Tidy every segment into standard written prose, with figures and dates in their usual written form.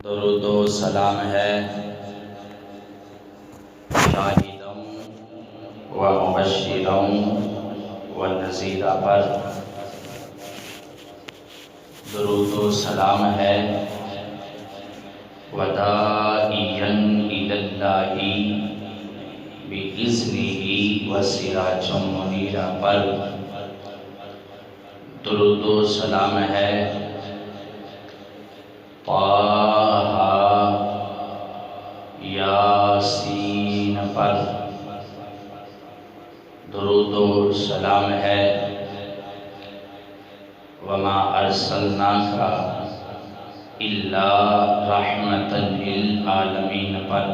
درود و سلام ہے شاہدوں و مبشروں و نذیرہ پر۔ درود و سلام ہے وداعیاً الی اللہ بإذنہ و سراجا منیرا پر۔ درود و سلام ہے طٰہٰ یاسین پر۔ درود و سلام ہے وما ارسلناک الا رحمۃ للعالمین پر۔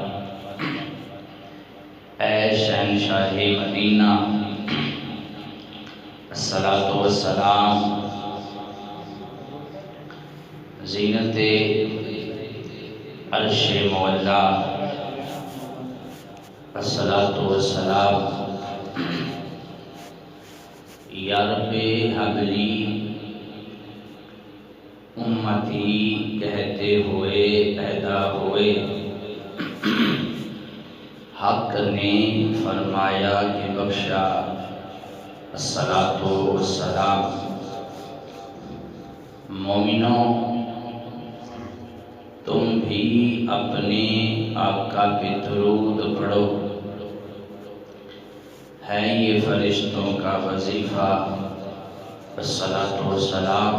اے شہنشاہ مدینہ، الصلاۃ والسلام زینت عرش مولا، الصلاۃ والسلام یا رب ہب لی امتی کہتے ہوئے پیدا ہوئے، حق نے فرمایا کہ بخشا، الصلاۃ والسلام۔ مومنوں، تم بھی اپنے آقا پہ درود پڑھو، ہے یہ فرشتوں کا وظیفہ۔ الصلاۃ والسلام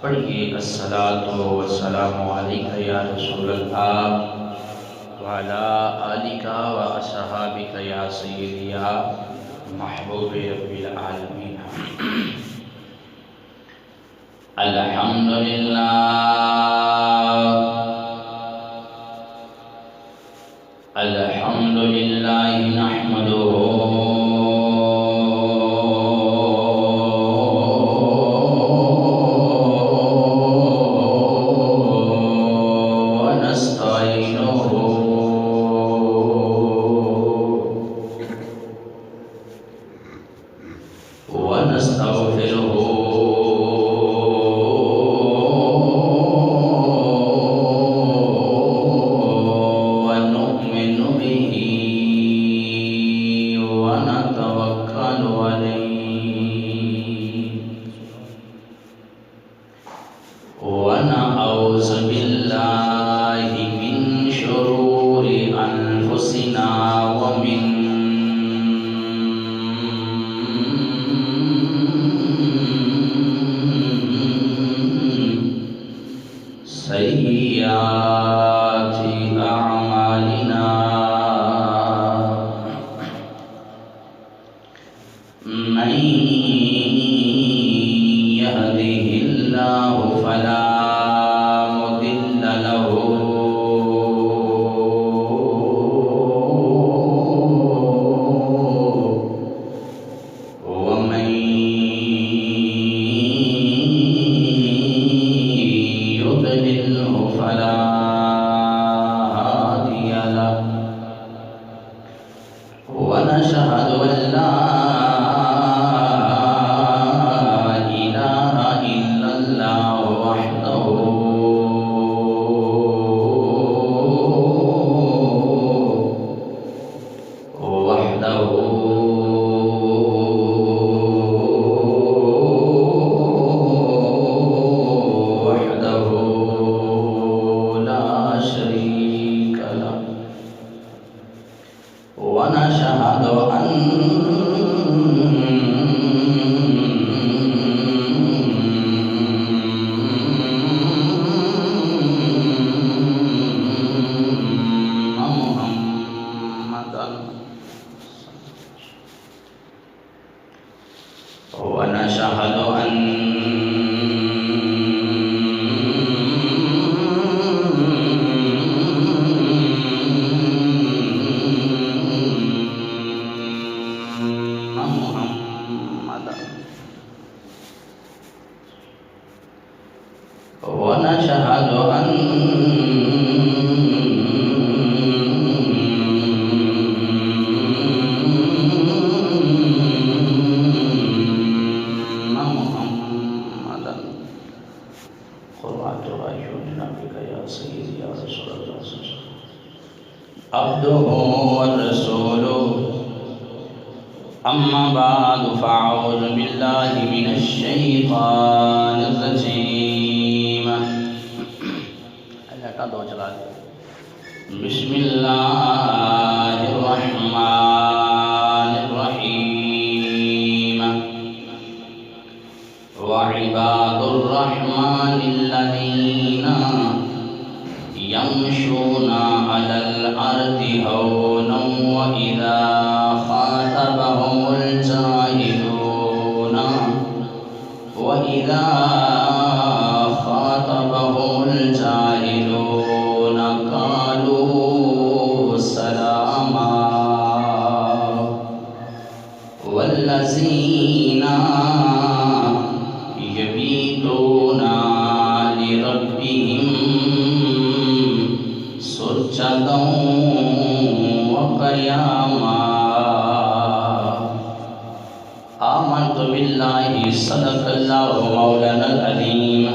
پڑھیے، الصلاۃ والسلام علیک یا رسول اللہ وعلی آلک و اصحابک یا سیدی یا محبوب رب العالمین۔ الحمدللہ الحمدللہ نحمدہ ونعوذ باللہ من شرور انفسنا ومن سیئات اعمالنا، من يهده الله فلا مضل له ومن يضلله فلا هادي له، ونشهد أن لا ونشهد ونشهد قربان عیوننا بک یا سیدی یا رسول اللہ صلی اللہ علیہ وسلم عبدہ والرسول اما بعد فاعوذ باللہ من الشیطان الرجیم اللہ کا دو چلا دے بسم اللہ الرحمن الرحیم وعباد الرحمن الذین يمشون على الأرض هونا وإذا خاطبهم الجاهلون قالوا سلاما والذين يبيتون لربهم سجدا وقياما آمنت بالله صدق الله مولانا العظيم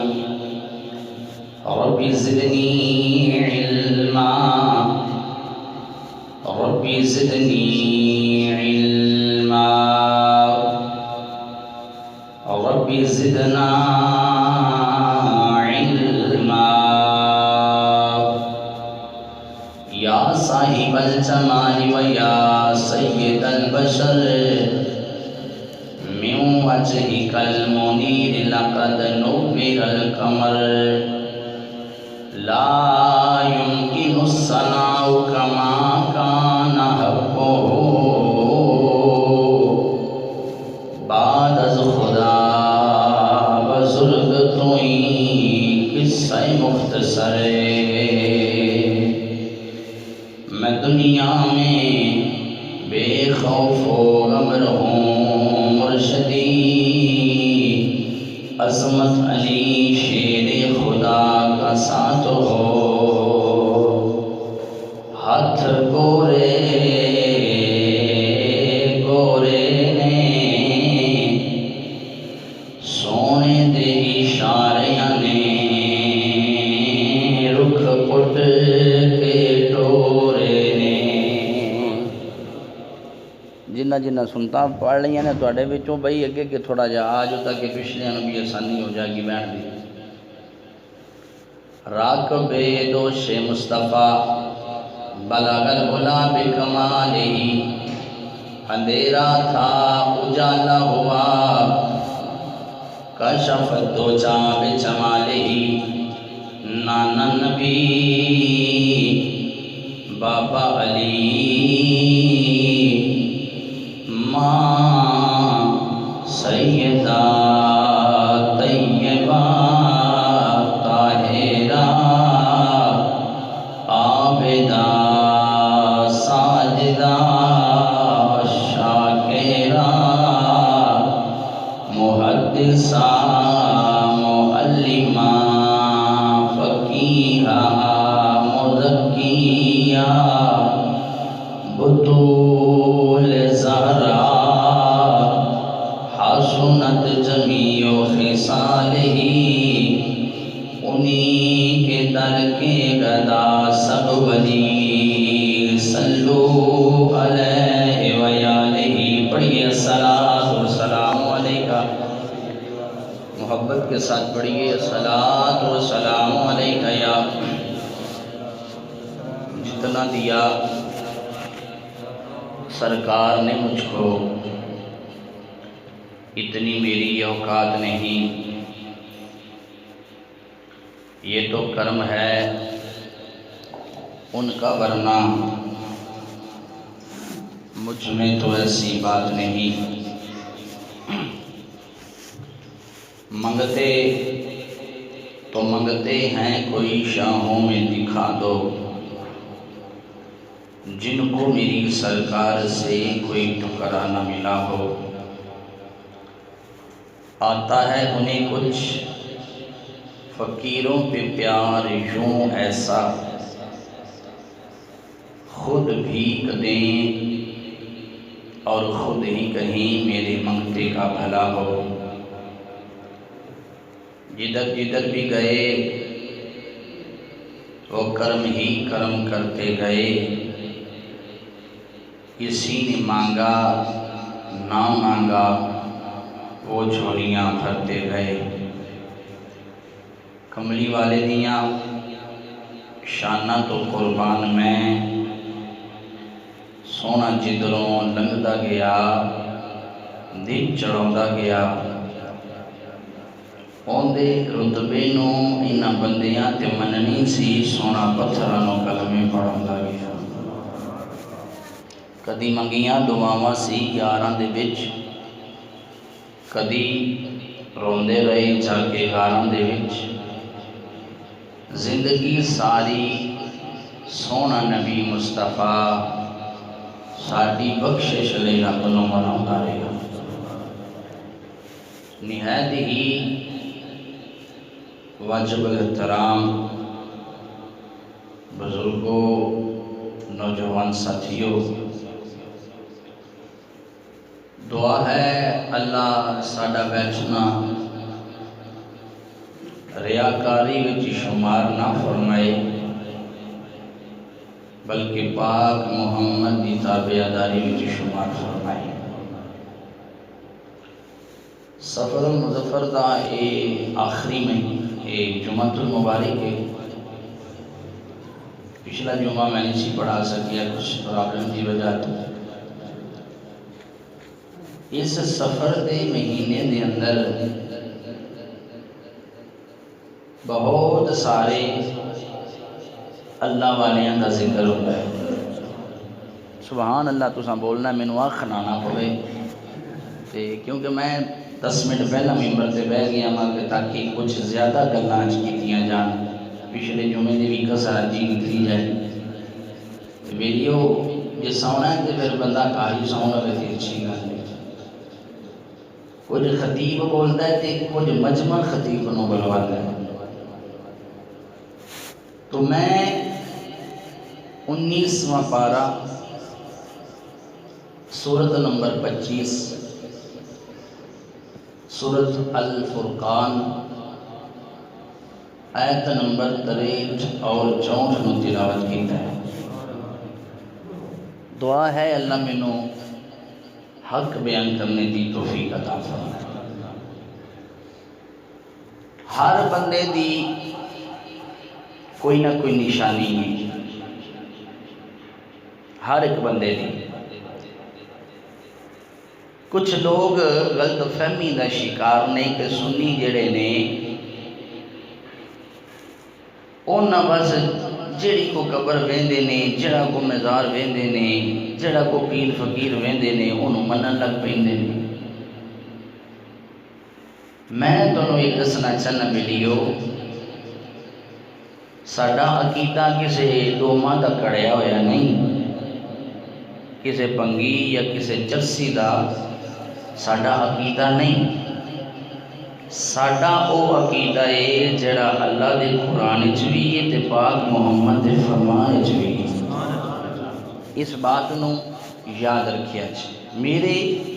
رب زدني علما رب زدني علما رب زدنا صاحب الجمال ویا سید البشر من وجهك المنیر لقد نور القمر لا يمكن الثناء كما كان حقه بعد از خدا بزرگ توئی قصہ مختصر میں دنیا میں بے خوف و غم رہوں مرشدی عظمت علی شیر خدا کا ساتھ ہو ہاتھ گورے گورے نے سونے دے اشاریاں نے رخ پٹ کے جنہ جنہ سنتا پڑھ لیا نے تواڈے وچوں بھائی اگے کہ تھوڑا جا آ جو تاکہ پچھلیاں نوں بھی آسانی ہو جائے گی بیٹھ دی راکب دوش مصطفیٰ بلغ العلا بکمالہ اندھیرا تھا اجالا ہوا کشف الدجا بجمالہ نانا نبی بابا علی سیدہ طیبہ طاہرہ عابدہ ساجدہ شاکرہ محدثہ معلمہ فقیہہ مزکیہ بطول زہرا حسنت جمیع خصالہ انہی کے در کے گدا سب ولی صلو علیہ وآلہ پڑھئے الصلاۃ والسلام علیکہ محبت کے ساتھ پڑھئے الصلاۃ والسلام علیکہ یا جتنا دیا سرکار نے مجھ کو اتنی میری اوقات نہیں یہ تو کرم ہے ان کا ورنہ مجھ میں تو ایسی بات نہیں منگتے تو منگتے ہیں کوئی شاہوں میں دکھا دو جن کو میری سرکار سے کوئی ٹکرا نہ ملا ہو آتا ہے انہیں کچھ فقیروں پہ پیار یوں ایسا خود بھیک دیں اور خود ہی کہیں میرے منگتے کا بھلا ہو جدھر جدھر بھی گئے وہ کرم ہی کرم کرتے گئے، کسی نے مانگا نہ مانگا وہ جھولیاں بھرتے گئے۔ کملی والے دیاں شانہ تو قربان میں، سونا جدروں لنگدا گیا دن چڑھاؤندا گیا، اوندے رتبے نوں انہاں بندیاں تے مننی سی، سونا پتھراں نوں کلمے پڑھاوندا گیا۔ کدی منگیاں دعاواں سی یاراں دے وچ، کدی روندے رہے جا کے غاراں دے وچ، زندگی ساری سونا نبی مصطفیٰ ساڈی بخشش لئی رب نوں مناوندا رہیا۔ نہایت ہی واجب الاحترام بزرگوں، نوجوان ساتھیوں، دعا ہے اللہ ساڈا بیٹھنا ریاکاری وچ شمار نہ فرمائے، بلکہ پاک محمد دی تابعداری وچ شمار فرمائے۔ سفر المظفر دا اے آخری میں اے جمعۃ المبارک ہے۔ پچھلا جمعہ میں نہیں سی پڑھا سکیا کچھ پرابلم کی وجہ تو۔ اس سفر دے مہینے دے اندر بہت سارے اللہ والیاں دا ذکر ہوتا ہے۔ سبحان اللہ تساں بولنا مینوں آکھنا نہ پوے، کیونکہ میں 10 منٹ پہلا ممبر تے بیٹھ گیا کہ تاکہ کچھ زیادہ گلاں کیتیاں جان، پچھلے جمعے دی بھی کسر جی نکلی جائے۔ ویڈیو جے سونا ہے تو پھر بندہ کاری سونا تے اچھی گل ہے۔ کچھ خطیب بولتا ہے تے کچھ مجمع خطیب نو بلواتا ہے۔ تو میں 19واں پارہ سورت نمبر 25 سورت الفرقان آیت نمبر 63 اور 64 نو تلاوت کیتا ہے۔ دعا ہے اللہ مینوں حق بیان کرنے دی توفیق عطا فرمائے۔ ہر بندے دی کوئی نہ کوئی نشانی ہے، ہر ایک بندے دی۔ کچھ لوگ غلط فہمی دا شکار نے کہ سنی جڑے نے انہاں بس جڑی کو قبر ویندے نے، جڑا کو مزار ویندے نے، جڑا کو پیر فقیر ویندے نے انہوں منن لگ پیندے نے۔ میں تانوں ایک دسنا چاہنا ملیو، ساڈا عقیدہ کسے دوما دا کڑیا ہویا نہیں، کسے پنگی یا کسے چرسی دا ساڈا عقیدہ نہیں۔ ساڈا او عقیدہ ہے جڑا اللہ دے قرآن وچ بھی ہے تے پاک محمد دے فرمان وچ بھی ہے۔ اس بات نو یاد رکھیا جی۔ میرے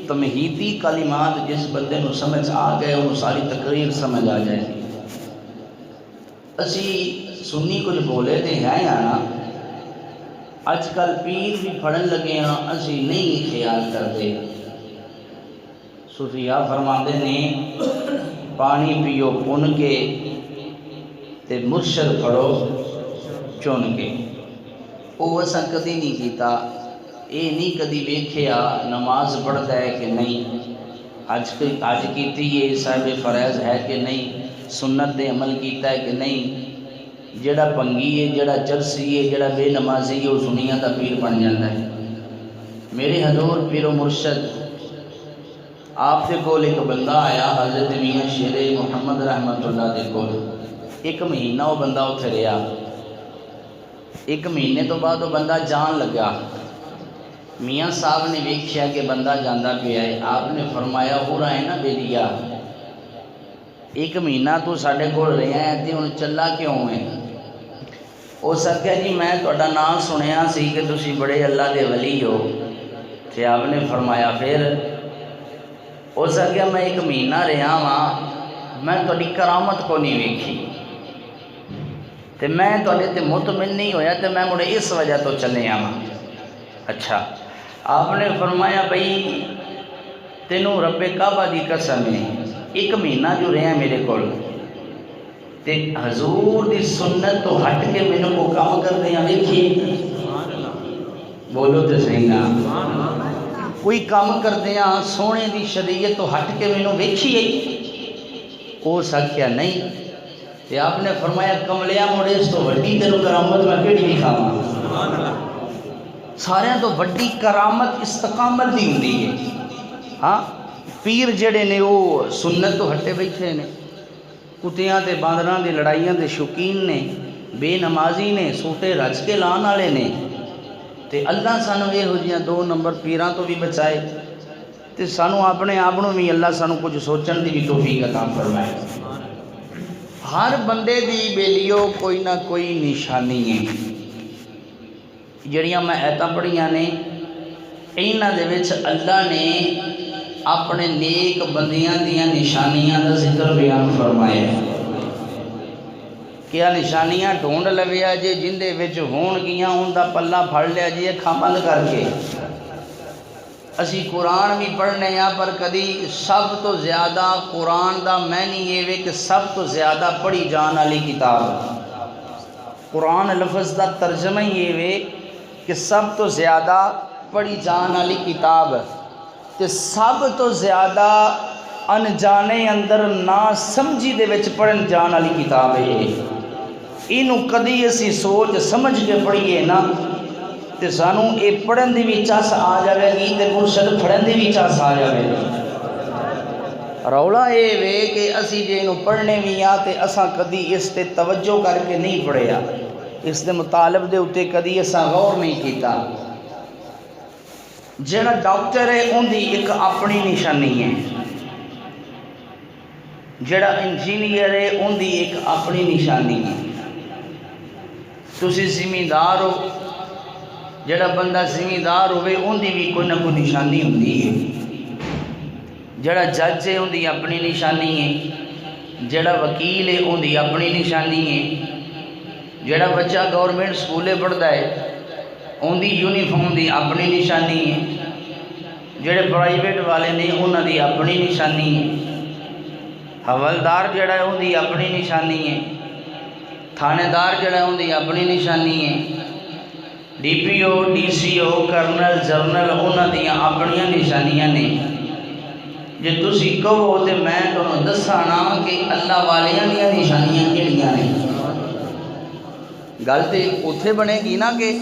تمہیدی کلمات جس بندے نو سمجھ آ گئے انہوں ساری تقریر سمجھ آ جائے گی۔ اسی سنی کچھ بولے تے ہیں یا نا، اج کل پیر بھی پھڑن لگے ہاں، اسی نہیں خیال کرتے۔ صوفیاء فرماندے نے پانی پیو پن کے تے مرشد پڑھو چن کے۔ وہ اساں کدی نہیں کیتا، اے نہیں کدی ویکھیا نماز پڑھتا ہے کہ نہیں، اج کیتی ہے صاحب فرائض ہے کہ نہیں، سنت دے عمل کیتا ہے کہ نہیں۔ جڑا پنگی ہے، جڑا چرسی ہے، جڑا بے نمازی ہے وہ سنیاں دا پیر بن جاتا ہے۔ میرے حضور پیر و مرشد آپ دے کول ایک بندہ آیا حضرت میاں شیر محمد رحمت اللہ دے کول، ایک مہینہ وہ بندہ اتھے رہا۔ ایک مہینے تو بعد وہ بندہ جان لگا۔ میاں صاحب نے ویکھیا کہ بندہ جاندہ پیا ہے، آپ نے فرمایا ہو رہا ہے نا بیلیا، ایک مہینہ تو ساڈے کول رہا ہے تے ہن چلا کیوں ہے؟ او سکیا جی میں تہاڈا نام سنیا سی کہ تسی بڑے اللہ دے ولی ہو۔ تے آپ نے فرمایا پھر؟ ہو سکیا میں ایک مہینہ رہا ہاں، میں تھوڑی کرامت کو نہیں ویکھی تے میں تھوڑے تے مطمئن نہیں ہویا تے میں مڑے اس وجہ تو چلے آواں۔ اچھا آپ نے فرمایا بھئی تینوں رب کعبہ دی قسم ہے 1 مہینہ جو رہا میرے کول تے حضور دی سنت تو ہٹ کے مینوں کو کام کرتے ہیں دیکھیے، بولو تے صحیح نا، کوئی کام کرتے ہیں سونے دی شریعت تو ہٹ کے مینوں ویکھی ہے وہ سکیا نہیں تے آپ نے فرمایا کملیا مڑے اس تو وڈی تینوں کرامت میں کیڑی نہیں کھاواں۔ سارے تو وڈی کرامت استقامت دی ہوندی ہے۔ ہاں پیر جڑے نے وہ سنت تو ہٹے بیٹھے نے، کتیاں تے باندراں دی لڑائیاں دے شوقین نے، بے نمازی نے، سوٹے رچ کے لان والے نے تے اللہ سانو یہ ہو جیاں 2 نمبر پیراں تو بھی بچائے تے سانو اپنے آپنوں بھی اللہ سانو کچھ سوچن دی بھی توفیق عطا فرمائے۔ ہر بندے دی بیلیو کوئی نہ کوئی نشانی ہے جڑیاں میں ایتاں پڑھیاں نے، انہاں دے وچ اللہ نے اپنے نیک بندیاں دیاں نشانیاں دا ذکر بیان فرمایا۔ کیا نشانیاں ڈھونڈ لویا جے جن دے وچ ہون گیاں ان دا پلہ پھڑ لیا جی اکھاں بند کر کے۔ اسی قرآن بھی پڑھنے ہیں پر کدی سب تو زیادہ قرآن دا معنی یہ وے کہ سب تو زیادہ پڑھی جان والی کتاب۔ قرآن لفظ دا ترجمہ یہ وے کہ سب تو زیادہ پڑھی جان والی کتاب تے سب تو زیادہ انجانے اندر نہ سمجھی دے وچ پڑھن جان والی کتاب ہے۔ اینوں کدی اسی سوچ سمجھ کے پڑھیے نا تے سانو اے پڑھن دی بھی چس آ جاوے گی تے مرشد پڑھن دی بھی چس آ جاوے گی۔ رولا اے وے کہ اسی جے نو پڑھنے بھی آ تے اساں کدی اس تے توجہ کر کے نہیں پڑھیا، اس دے مطالب دے اتے کدی اساں غور نہیں کیتا۔ جڑا ڈاکٹر ہے ان دی ایک اپنی نشانی ہے، جڑا انجینئر ہے ان دی ایک اپنی نشانی ہے۔ تسی زمیندار ہو، جڑا بندہ زمیندار ہوئے ان دی بھی کوئی نہ کوئی نشانی ہوندی ہے۔ جڑا جج ہے ان دی اپنی نشانی ہے، جڑا وکیل ہے ان دی اپنی نشانی ہے، جڑا بچہ گورنمنٹ سکولے پڑھتا ہے ان دی یونیفارم دی اپنی نشانی ہے، جڑے پرائیویٹ والے نے انہاں دی اپنی نشانی ہے، حوالدار جڑا ہے ان دی اپنی نشانی ہے، تھانے دار جڑا ہے ان دی اپنی نشانی ہے، ڈی پی او، ڈی سی او، کرنل، جرنل انہاں دیاں اپنیاں نشانیاں نے۔ جے تسی کہو تے میں تانوں دسانا کہ اللہ والیاں دیاں نشانیاں کیڑیاں نے۔ گل تے اوتھے بنے گی نا کہ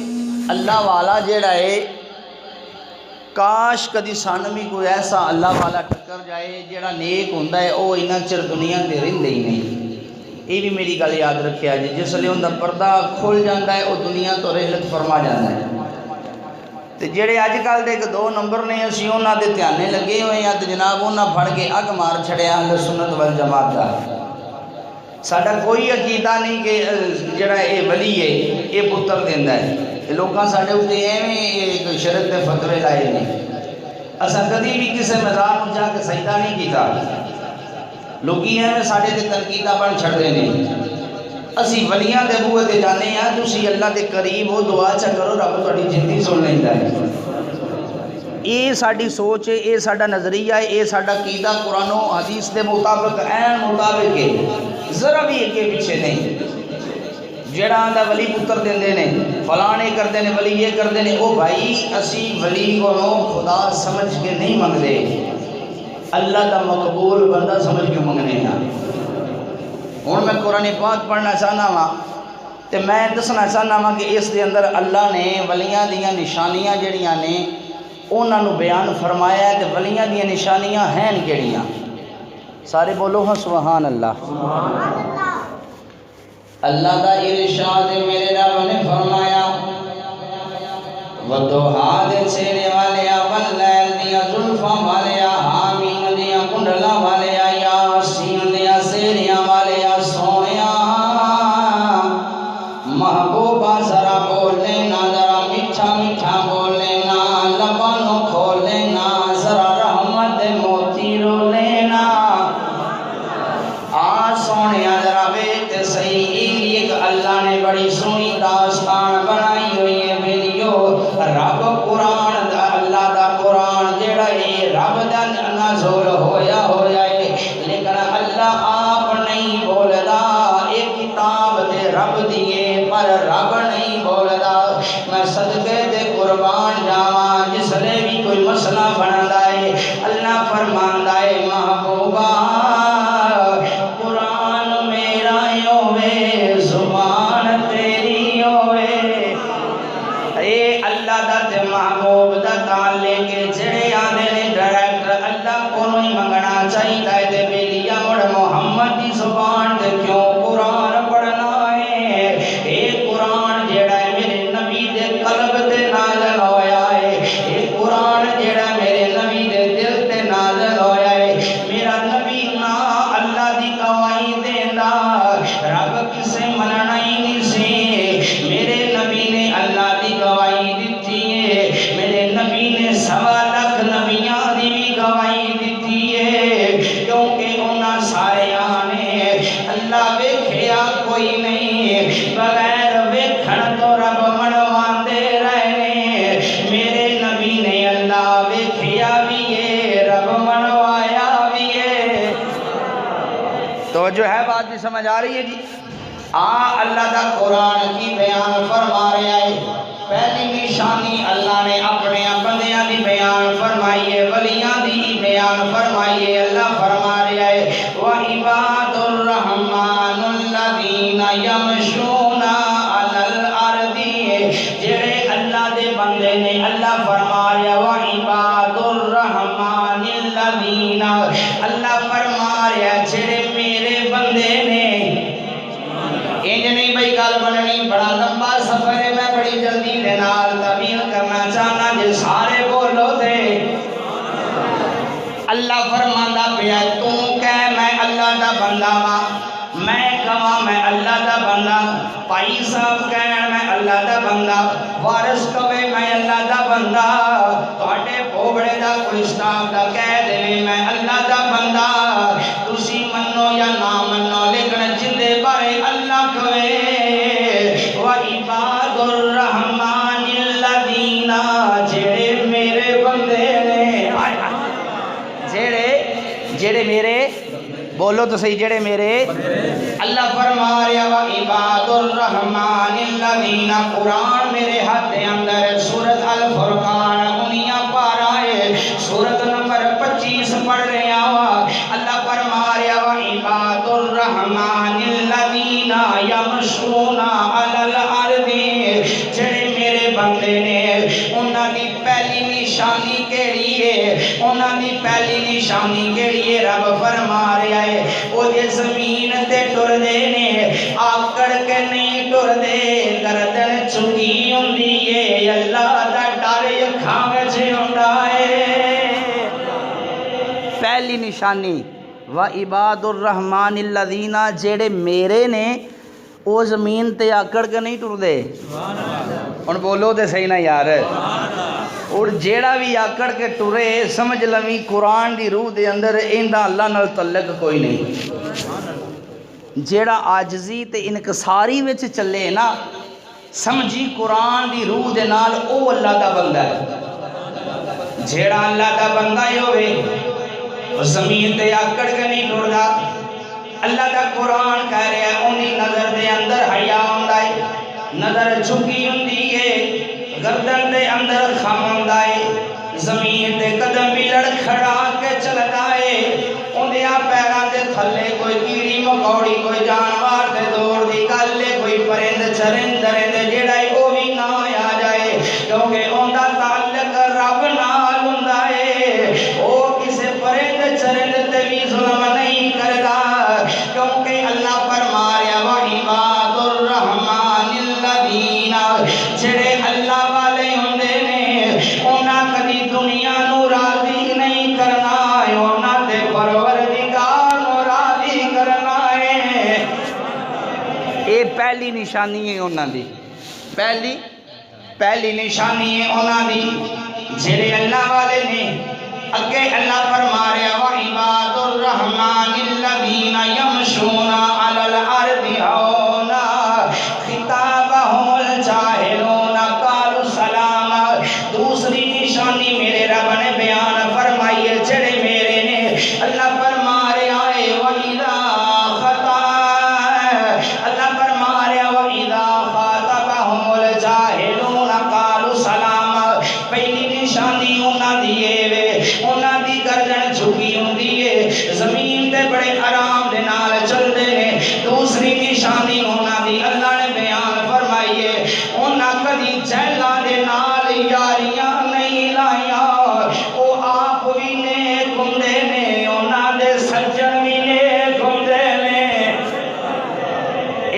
اللہ والا جڑا ہے، کاش کدی سان بھی کوئی ایسا اللہ والا ٹکر جائے جڑا نیک ہوندا ہے او انہاں چر دنیا تے رہندا ہی نہیں۔ یہ بھی میری گل یاد رکھیا جی، جس لئے ان دا پردہ کھل جاندہ ہے وہ دنیا تو رحلت فرما جاندہ ہے۔ تے جڑے آج کل دے 2 نمبر نے اسی انہاں دے دھیانے لگے ہوئے ہیں تے جناب انہاں پھڑ کے اگ مار چھڑے اہل سنت والجماعت دا۔ ساڈا کوئی عقیدہ نہیں کہ جڑا اے ولی ہے اے پتر دیندا ہے، لوکاں ساڈے اوتے ایویں شرک دے فتوے لائے نے۔ اساں کدی بھی کسے مزار نوں جا کے سجدہ نہیں کیتا، لوکی ہیں ساڑھے تے تنقیدہ بن چھڑ دے نہیں۔ اسی ولیاں دے بوئے دے جانے ہیں تسی اللہ دے قریب ہو دعا چا کرو رب تھوڑی جنتی سن لیندہ ہے۔ اے ساڑھی سوچ ہے، اے ساڑھا نظریہ ہے، اے ساڑھا قیدہ قرآن و حدیث دے مطابق این مطابق ہے، ذرا بھی ایک پیچھے نہیں۔ جڑا آندہ ولی پتر دین دینے فلانے کر دینے ولی یہ کر دینے، او بھائی اسی ولی کو خدا سمجھ کے نہیں مانگ دے، اللہ دا مقبول بندہ سمجھ کے منگنے ہیں۔ ہوں میں قرآن پاک پڑھنا چاہنا وا تے میں دسنا چاہنا وا کہ اس دے اندر اللہ نے ولیاں دیاں نشانیاں جڑیاں نے انہاں نو بیان فرمایا ہے تے ولیاں دیاں نشانیاں ہیں کیڑیاں؟ سارے بولو ہاں سبحان اللہ۔ اللہ دا ارشاد میرے رب نے فرمایا وَدُحَا دے سینے والیا واللیل دیا زلفاں والیا حامیم دیا کنڈلا والیا یاسین دیا سیریاں والیا سونیا محبوبہ ذرا بول لینا، ذرا میٹھا میٹھا بول لینا، لبانوں کھول لینا، ذرا رحمت موتی رو لینا۔ بڑی سونی داستان بنائی ہوئی ہے بیلیو رب قرآن دا اللہ دا قرآن جڑا ہے رب دا نازل ہویا ہے لیکن اللہ آپ نہیں بولدا ایک کتاب دے رب دیے پر رب نہیں بولدا میں صدقے دے قربان جاواں جس لے بھی کوئی مسئلہ بندا ہے اللہ فرماندا ہے محبوبہ قرآن میرا ہوے زبان تیری ہوے اے اللہ دا تے محبوب دا تعلق جڑے آندے نے ڈائریکٹر اللہ کو نہیں منگنا چاہیے تے بیلیا مڑ محمد دی زبان تے کیوں قرآن پڑھنا ہے اے قرآن جڑا ہے میرے نبی دے قلب تے نازل ہویا ہے اے قرآن جڑا میرے نبی دے دل تے نازل ہویا ہے میرا نبی نا اللہ دی گواہی دیندا رب کسے مننا ہی نہیں سی میرے نبی نے اللہ دی گواہی دیتی ہے میرے نبی نے 1.25 لاکھ نبیاں دی بھی گواہی دیتی ہے کیونکہ انہاں سارے نے اللہ ویکھیا کوئی نہیں بغیر ویکھن تو رب منواندے رہے میرے نبی نے اللہ ویکھیا بھی ہے رب منوایا بھی ہے تو جو ہے بات بھی سمجھ آ رہی ہے جی اللہ دا قرآن کی بیان فرما رہا ہے پہلی نشانی اللہ نے اپنے بندیاں دی بیان فرمائی ہے ولیاں دی بیان فرمائی ہے اللہ فرما رہا ہے وَعِبَادُ الرَّحْمَنُ الَّذِينَ يَمْشُونَ عَلَى الْأَرْضِ جڑے اللہ دے بندے نے اللہ فرما رہا ہے وَعِبَادُ الرَّحْمَنِ الَّذِينَ اللہ فرما رہا ہے جڑے میرے بندے نے انج نہیں بھئی گل بننی بڑا لمبا سفر ہے میں بڑی جلدی دے نال تبیین کرنا چاہنا جے سارے بولو تے اللہ فرماندا پیا تو کہہ میں اللہ دا بندہ ہاں میں کہاں میں اللہ دا بندہ بھائی صاحب کہن میں اللہ دا بندہ وارث کہے میں اللہ دا بندہ تواڈے بھوبڑے دا کوئی سٹاف دا کہہ دے میں اللہ دا بندہ تسی منو یا نہ منو لیکن جندے بارے اللہ کہے وَعِبَادُ الرَّحْمَنِ الَّذِينَ جڑے میرے بندے نے جڑے میرے بولو تو صحیح جڑے میرے اللہ فرما رہا وَعِبَادُ الرَّحْمَنِ الَّذِينَ قرآن میرے ہاتھ اندر سورۃ الفرقان 19 پارہ ہے سورۃ نمبر 25 پڑھ رہے ہیں اللہ فرما رہا وَعِبَادُ الرَّحْمَنِ الَّذِينَ يَمْشُونَ عَلَى الْأَرْضِ جڑے میرے بندے نے انہاں دی پہلی نشانی کیڑی ہے انہاں دی پہلی نشانی کیڑی ہے رب فرما رہا ہے وہ جے زمین تے ٹردے نے آکڑ کے نہیں ٹردے گردن چکی ہوندی ہے اللہ دا ڈر اکھاں وچ ہوندا ہے پہلی نشانی وَعِبَادُ الرَّحْمَنِ الَّذِينَ جڑے میرے نے وہ زمین تے آکڑ کے نہیں ٹردے ہن بولو تے صحیح نہ یار اور جیڑا بھی آکڑ کے ٹرے سمجھ لویں قرآن دی روح دے اندر ایندا اللہ نال تعلق کوئی نہیں جیڑا عاجزی تے انکساری وچ چلے نا سمجھی قرآن دی روح دے نال او اللہ دا بندہ ہے جیڑا اللہ دا بندہ ہی ہوئے زمین تے آکڑ کے نہیں ٹردا اللہ دا قرآن کہہ رہا ہے اونی نظر دے اندر حیا ہوندا ہے نظر جھکی ہوندی ہے گردن دے اندر خم ہوندا ہے زمین دے قدم بھی لڑکھڑا کے چلدا ہے اندیاں پیراں دے تھلے کوئی کیڑی مکوڑی کوئی جانور دے دور دی گل ہے کوئی پرند چرند درند جیڑا ہے او بھی نہ آ جائے کیونکہ اوندا تعلق رب نال ہوندا ہے او کسے پرند چرند تے بھی ظلم نہیں کردا کیونکہ اللہ فرما رہا وَعِبَادُ الرَّحْمَنِ الَّذِينَ جڑے اللہ والے ہوندے نے انہاں کدی دنیا نو راضی نہیں کرنا ہے انہاں تے پروردگار نو راضی کرنا ہے اے پہلی نشانی ہے انہاں دی پہلی نشانی ہے انہاں دی جڑے اللہ والے نے اگے اللہ فرما رہا وَعِبَادُ الرَّحْمَنِ الَّذِينَ يَمْشُونَ عَلَى الْأَرْضِ هَوْنًا خطاب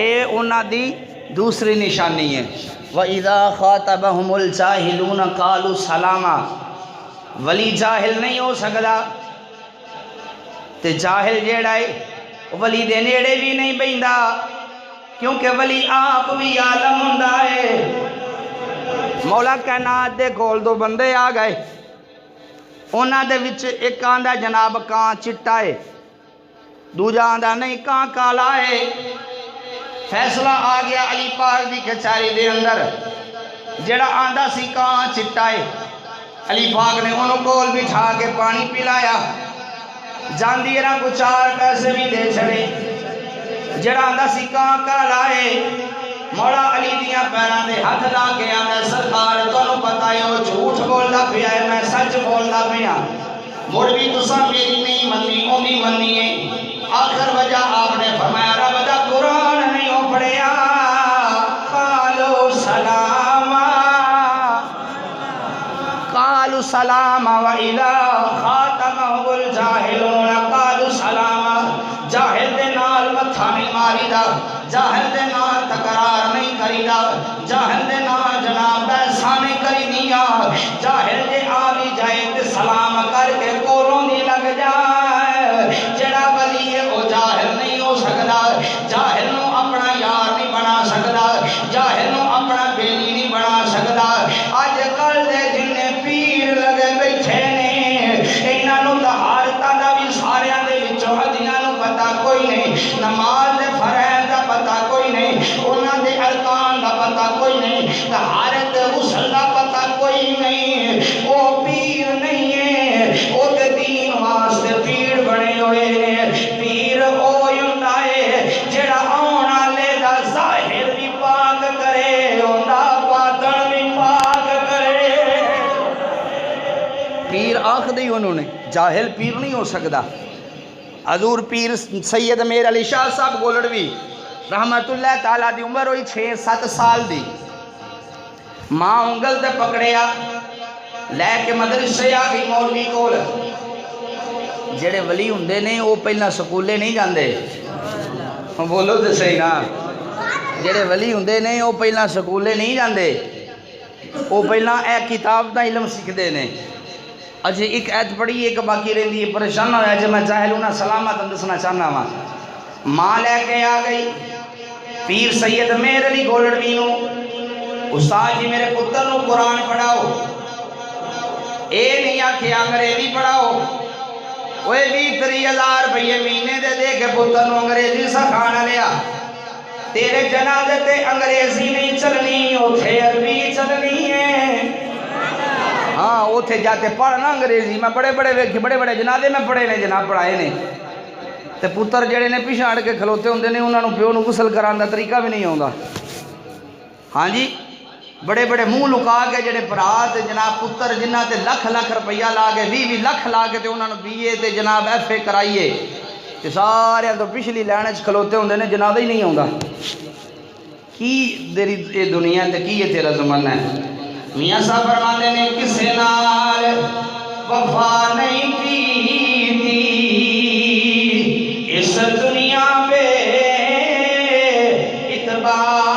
اے انہاں دی دوسری نشانی ہے وَإِذَا خَاطَبَهُمُ الْجَاهِلُونَ قَالُوا سَلَامًا ولی جاہل نہیں ہو سکتا تے جاہل جیڑا ہے ولی دے نیڑے بھی نہیں بیندا کیونکہ ولی آپ بھی عالم ہوندا ہے مولا کائنات دے کول دو بندے آ گئے انہاں دے وچ ایک آندا جناب کان چٹا ہے دوجا آندا نہیں کان کالا ہے فیصلہ آ گیا علی پاک دی کچہری دے اندر جڑا آندا سی کان چٹا ہے علی پاک نے انہوں کول بٹھا کے پانی پلایا جاندی ایران کو 4 پیسے بھی دے چھڑے جڑا آندا سی کان کالا ہے مولا علی دیاں پیران دے ہاتھ لا کے آندا سرکار تانوں پتہ ہے وہ جھوٹ بولدا پیا ہے میں سچ بولدا پیا مڑ بھی تساں میری نہیں مننی اونی مننی ہے آخر وجہ آپ نے فرمایا رب دا قرآن نہیں ہو پڑھیا قالوا سلاما قالوا سلاما وَإِذَا خَاطَبَهُمُ الْجَاهِلُونَ قَالُوا سَلَامًا جاہل دے نال متھا نہیں ماری دا جاہل دے نال تکرار نہیں کری دا جاہل دے نال جناب ایسا نہیں کری دیا جاہل دے آبی جائے تے سلام کر کے کولوں دی لگ جائے جڑا ولی ہے وہ جاہل نہیں ہو سکتا جاہل نو اپنا یار نہیں بنا سکتا جاہل نو اپنا بیلی نہیں بنا سکتا آج کل دے جننے پیر لگے بیٹھے نے انہاں نو طہارتاں دا بھی ساریاں دے وچوں ہدیاں نو پتہ کوئی نہیں نماز دے فرائض دا پتہ کوئی نہیں انہاں دے ارکان دا پتہ کوئی نہیں طہارت دے غسل دا پتہ کوئی نہیں او پیر نہیں ہے او تے دین واسطے پیر بنے ہوئے نے پیر او ہوندا ہے جڑا آن والے دا ظاہر بھی پاک کرے اوندا باطن بھی پاک کرے پیر آکھ دی انہوں نے جاہل پیر نہیں ہو سکتا حضور پیر سید میر علی شاہ صاحب گولڑوی رحمت اللہ تعالیٰ دی عمر ہوئی 6-7 سال دی ماں انگل تے پکڑیا لے کے مدرسے آ گئی مولوی کول جڑے ولی ہوندے نے وہ پہلا سکولے نہیں جاندے بولو تے صحیح نا جڑے ولی ہوندے نے وہ پہلا سکولے نہیں جاندے وہ پہلا اے کتاب دا علم سکھدے نے اجے ایک ایت پڑھی ایک باقی رہندی ہے پریشان ہویا جے میں جاہلونا سلامت دسنا چاہنا وا ماں لے کے آ گئی پیر سید میر علی گولڑوی نو استاد جی میرے پتر نو قرآن پڑھاؤ اے نہیں آکھیا انگریزی پڑھاؤ وہ 20-30,000 روپیے مہینے دے کے پتر نو انگریزی سکھانا لیا تیرے جنازے تے انگریزی نہیں چلنی اوتھے عربی چلنی ہے ہاں اوتھے جاتے پڑھنا انگریزی میں بڑے جنازے میں پڑھے نے جناب پڑھائے نے تے پتر جڑے نے پیچھے ہٹ کے کھلوتے ہوندے نے انہاں نو پیو نو غسل کران دا طریقہ بھی نہیں آوندا ہاں جی بڑے منہ لکا کے جڑے بھرا تے جناب پتر جنہ تے لکھ روپیہ لا کے 20 لاکھ لا کے تے انہاں نو BA تے جناب FA کرائیے تے سارے تو پچھلی لائن وچ کھلوتے ہوندے نے جنازہ ہی نہیں آوندا کی تیری اے دنیا تے کی ہے تیرا زمانہ ہے میاں صاحب فرماتے نے کسے نال وفا نہیں کیتی اس دنیا پہ اعتبار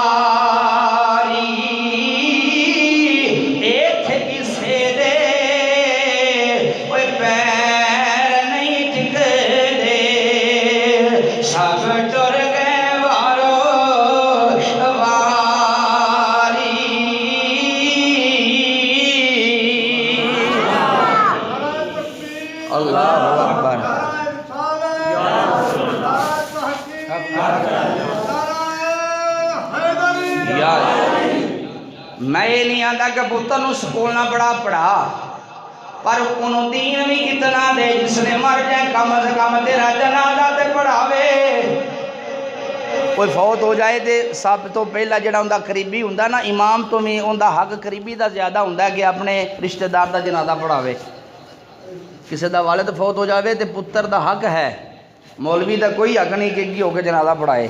میں یہ نہیں آتا کہ پتر نو سکول نہ پڑھا پر انہوں دین بھی اتنا دے جس نے مر جائے کم از کم تیرا جنازہ تے پڑھاوے کوئی فوت ہو جائے تے سب تو پہلا جڑا ہوندا قریبی ہوندا نا امام تو بھی ہوندا حق قریبی دا زیادہ ہوندا ہے کہ اپنے رشتہ دار دا جنازہ پڑھاوے کسی دا والد فوت ہو جاوے تے پتر دا حق ہے مولوی دا کوئی حق نہیں کہ ہو کے جنازہ پڑھائے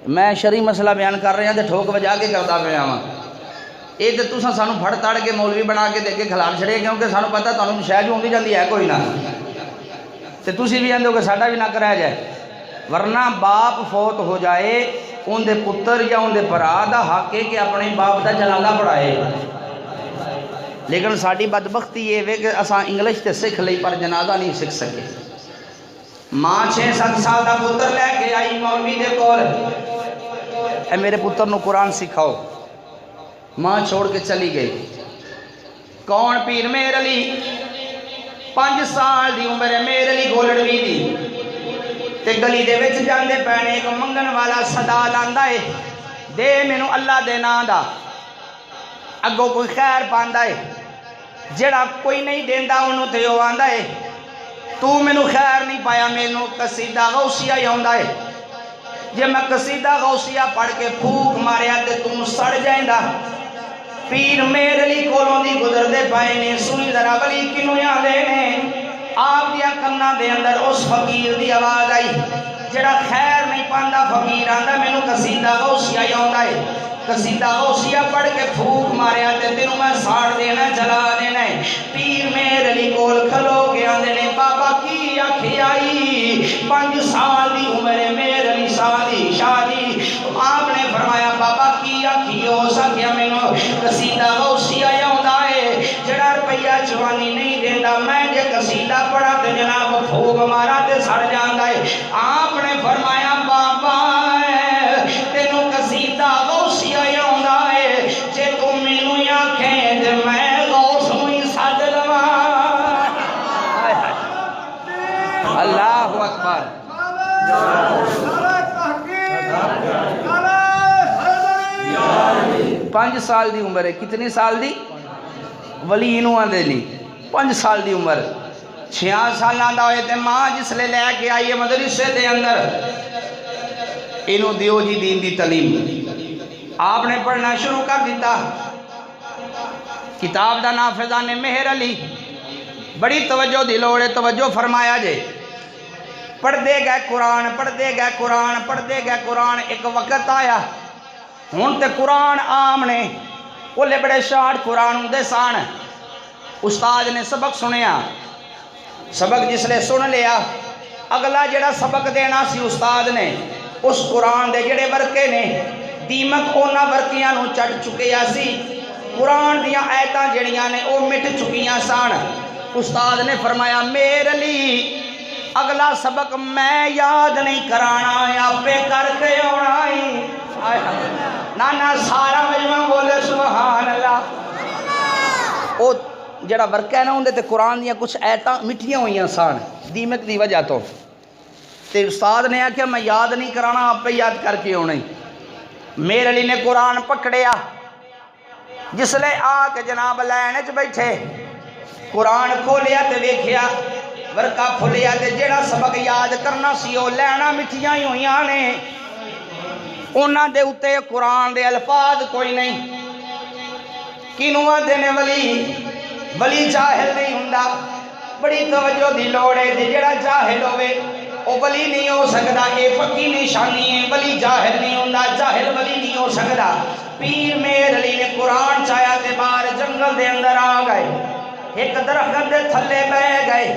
میں شرعی مسئلہ بیان کر رہے ہیں تے ٹھوک بجا کے کرتا پیا ہاں یہ تو تساں سانو پھڑ تڑ کے مولوی بنا کے دے کے کھلار چھڑے کیونکہ سانو پتہ تانوں شاید ہوندی جاندی ہے کوئی نہ تے تسی بھی آندے ہو کہ ساڈا بھی نہ کرایا جائے ورنہ باپ فوت ہو جائے اندے پتر یا اندے برا دا حق ہے کہ اپنے باپ دا جنازہ پڑھائے. لیکن ساری بدبختی یہ ہے کہ اساں انگلش تے سکھ لئی پر جنازہ نہیں سکھ سکے. ماں 6-7 سال دا پتر لے کے آئی مولوی دے کول، اے میرے پتر نو قرآن سکھاؤ. ماں چھوڑ کے چلی گئی. کون؟ پیر مہر علی. 5 سال دی عمر ہے مہر علی گولڑوی دی. تے گلی دے وچ جاندے پینے ایک منگن والا صدا لاندا ہے، دے مینوں اللہ دے نام دا. اگوں کوئی خیر پاندا ہے، جڑا کوئی نہیں دیندا انہوں تے او آندا ہے تو مینوں خیر نہیں پایا، مینوں قصیدہ غوثیہ ہی آندا ہے. جے میں قصیدہ غوثیہ پڑھ کے پھوک ماریا تے تم سڑ جائندا. پیر مہر علی کولوں دی گزر دے پائے نے. سنی ذرا ولی کنوں آندے نے؟ آپ دیا کناں دے اندر اس فقیر دی آواز آئی جڑا خیر نہیں پاندا. فقیر آندا مینوں قصیدہ غوثیہ ہی آندا ہے، قصیدہ غوثیہ پڑھ کے پھوک ماریا تے تینوں میں ساڑ دینا جلا دینا ہے. پیر مہر علی کول کھلو کے آندے نے بابا کی آکھی آئی 5 سال دی عمر مہر علی شادی شادی. آپ نے فرمایا بابا کی آکھی ہو سکیا مینوں قصیدہ غوثیہ آندا ہے، جڑا روپیہ جوانی نہیں دیندا. میں جے قصیدہ پڑھا تے جناب پھوک مارا تے سڑ جاندا ہے. آپ نے فرمایا بابا تینوں قصیدہ غوثیہ آندا ہے، جے تو مینوں آکھیں تے میں غوث ہوئی سد لواں. اللہ اکبر. 5 سال دی عمر ہے. کتنی سال دی؟ ولی انہوں آندے نہیں 5 سال دی عمر. 6 سالاں دا ہوئے تے ماں جس لے لے کے آئیے مدرسے دے اندر انہوں دیو جی دین دی تعلیم. آپ نے پڑھنا شروع کر دیتا. کتاب دا نام فیضان مہر علی. بڑی توجہ دی لوڑ ہے، توجہ فرمایا جے. پڑھدے گئے قرآن، پڑھدے گئے قرآن، پڑھدے گئے قرآن. ایک وقت آیا ہون تے قرآن عام نے اولے بڑے شاٹ قرآن ہوندے سان. استاد نے سبق سنیا. سبق جس نے سن لیا اگلا جڑا سبق دینا سی استاد نے اس قرآن دے جڑے ورکے نے دیمک اونا ورکیاں نو چٹ چکیا سی. قرآن دیاں آیتاں جڑیاں نے او مٹ چکیاں سان. استاد نے فرمایا مہر علی اگلا سبق میں یاد نہیں کرانا، آپ کر کے آنا ہی. نانا سارا مجمع بولے سبحان اللہ. او جڑا ورکہ ہے نا اندے تے قرآن دیاں کچھ آیتاں مٹھیاں ہوئیاں سان دیمک دی وجہ تو. تے استاد نے آکھیا میں یاد نہیں کرانا، آپ پہ یاد کر کے آنا ہی. مہر علی نے قرآن پکڑیا. جس لے آ کے جناب لینے چ بیٹھے قرآن کھولیا تے ویکھیا ورکا کھولیا تے جڑا سبق یاد کرنا سی او لینا مٹھیاں ہی ہوئیاں نے. انہاں دے اتے قرآن دے الفاظ کوئی نہیں. کینوں آندے نے ولی؟ ولی جاہل نہیں ہوندا. بڑی توجہ دی لوڑ ہے. جڑا جاہل ہوئے او ولی نہیں ہو سکدا. اے پکی نشانی ہے. ولی جاہل نہیں ہوندا، جاہل ولی نہیں ہو سکدا. پیر مہر علی نے قرآن چایا تے باہر جنگل دے اندر آ گئے. ایک درخت دے تھلے بیٹھ گئے.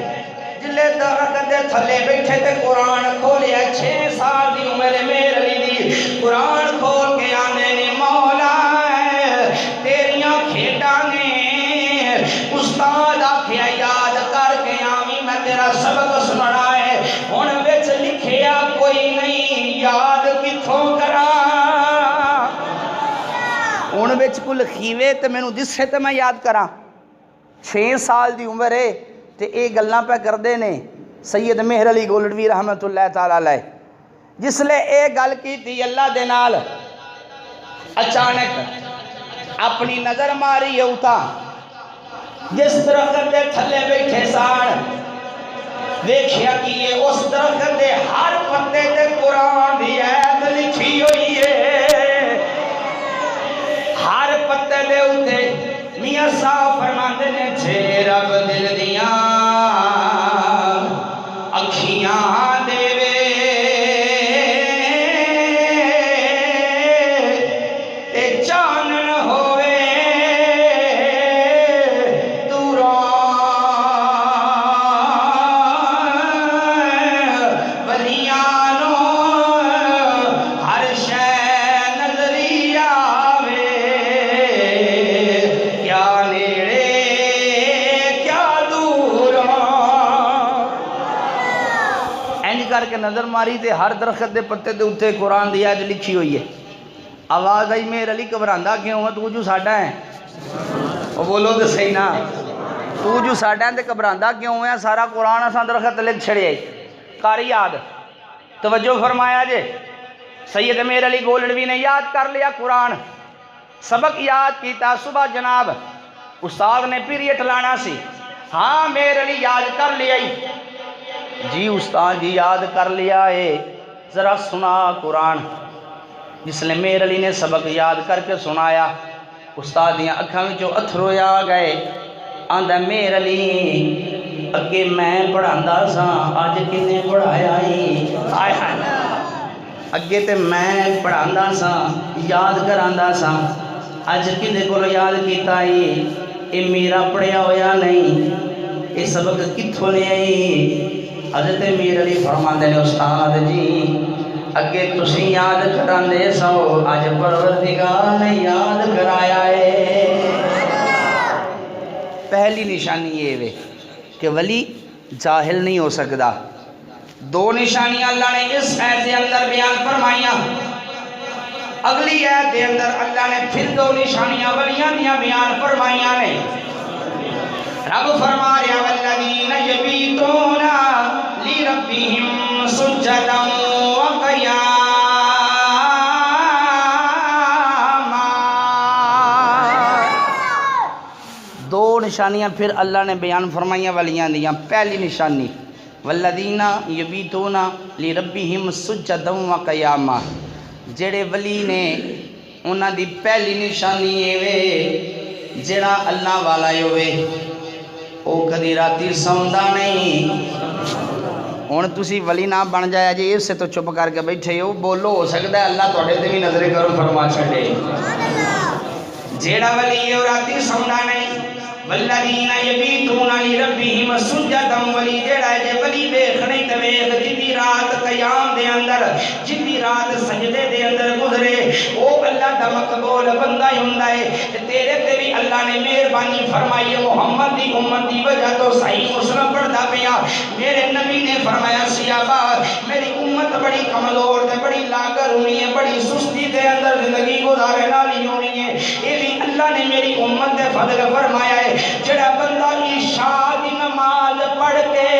جلے درخت دے تھلے بیٹھے تے قرآن کھولیا. 6 سال دی عمر مہر علی دی. قرآن کھول کے آندے نے مولا تیریاں کھیڈاں نے استاد آکھیا یاد کر کے آویں میں تیرا سبق سننا ہے. ہن وچ لکھیا کوئی نہیں یاد کتھوں کراں. ہن وچ کل کھیوے تے مینوں دسے تے میں یاد کراں. 6 سال دی عمر ہے تے اے گلاں پہ کردے نے سید مہر علی گولڑوی رحمت اللہ تعالی علیہ. جس لے اے گل کیتی اللہ دے نال اچانک اپنی نظر ماری ہے اتا جس درخت دے تھلے بیٹھے سان دیکھیا کہ یہ اس درخت دے ہر پتے تے قرآن دی آیت لکھی ہوئی ہے. ہر پتے دے اتے میاں صاحب فرماندے نے چھے رب دل دیاں اکھیاں دے وے تے چانن ہوئے دوروں ولیاں نو کے نظر ماری تے ہر درخت دے پتے دے اتنے قرآن دی آیت لکھی ہوئی ہے. آواز آئی میرے علی گھبراندا کیوں ہے؟ تو جو ساڈا ہے. وہ بولو تو صحیح نا. تو جو ساڈا ہے تے گھبراندا کیوں ہے؟ سارا قرآن اساں درخت لکھ چھڑیا. کاری یاد. توجہ فرمایا جے. سید میر علی گولڑوی نے یاد کر لیا قرآن. سبق یاد کیتا صبح جناب استاد نے پیریڈ لانا سی. ہاں میر علی یاد کر لیا. جی استاد جی یاد کر لیا ہے. ذرا سنا قرآن. جس نے میر علی نے سبق یاد کر کے سنایا استاد دیاں اکھاں وچوں اتھرو آ گئے. آندا میر علی اگے میں پڑھاندا ساں اج کنے پڑھایا ای. ہائے ہائے. اگے تے میں پڑھاندا ساں یاد کراندا ساں اج کدے کول یاد کیتا ای. اے میرا پڑھیا ہویا نہیں. اے سبق کتھوں لے آئی؟ حضرت میر علی فرماندے نے استاد جی اگے تسی یاد کراندے سو اج پروردگار نے یاد کرایا ہے. پہلی نشانی یہ ہے کہ ولی جاہل نہیں ہو سکتا. دو نشانیاں اللہ نے اس آیت کے اندر بیان فرمائیاں. اگلی آیت کے اندر اللہ نے پھر دو نشانیاں ولیاں دیاں بیان فرمائیاں نے. رب فرما رہا والذین یبیتون لربہم سجدا وقیاما. دو نشانیاں پھر اللہ نے بیان فرمائیاں ولیاں دیاں. پہلی نشانی والذین یبیتون لربہم سجدا وقیاما. جڑے ولی نے انہاں دی پہلی نشانی یہ جڑا اللہ والا ہوئے او کدی راتی سوندا نہیں. ہن تسی ولی نہ بن جایا جی اس سے تو چپ کر کے بیٹھے ہو. بولو ہو سکتا ہے اللہ تواڈے تے بھی نظر کرم فرما چھڈے. جیڑا ولی او راتی سوندا نہیں. والذین یبیتون لربہم سجدا. ولی جیڑا ہے ولی ویکھ نہیں تے ویکھ جدی رات قیام دے اندر جدی رات سجدے دے اندر گزرے او اللہ دا مقبول بندہ ہی ہوندا ہے. تیرے تے بھی اللہ نے مہربانی فرمائی ہے. محمد دی امت دی وجہ تو صحیح مسلم پڑھدا پیا. میرے نبی نے فرمایا صحابہ میری امت بڑی کمزور تے بڑی لاغر ہونی ہے بڑی سستی دے اندر زندگی گزارن والی ہونی ہے. یہ بھی اللہ نے میری امت دے فضل فرمایا ہے. جڑا بندہ عشاء دی نماز پڑھ کے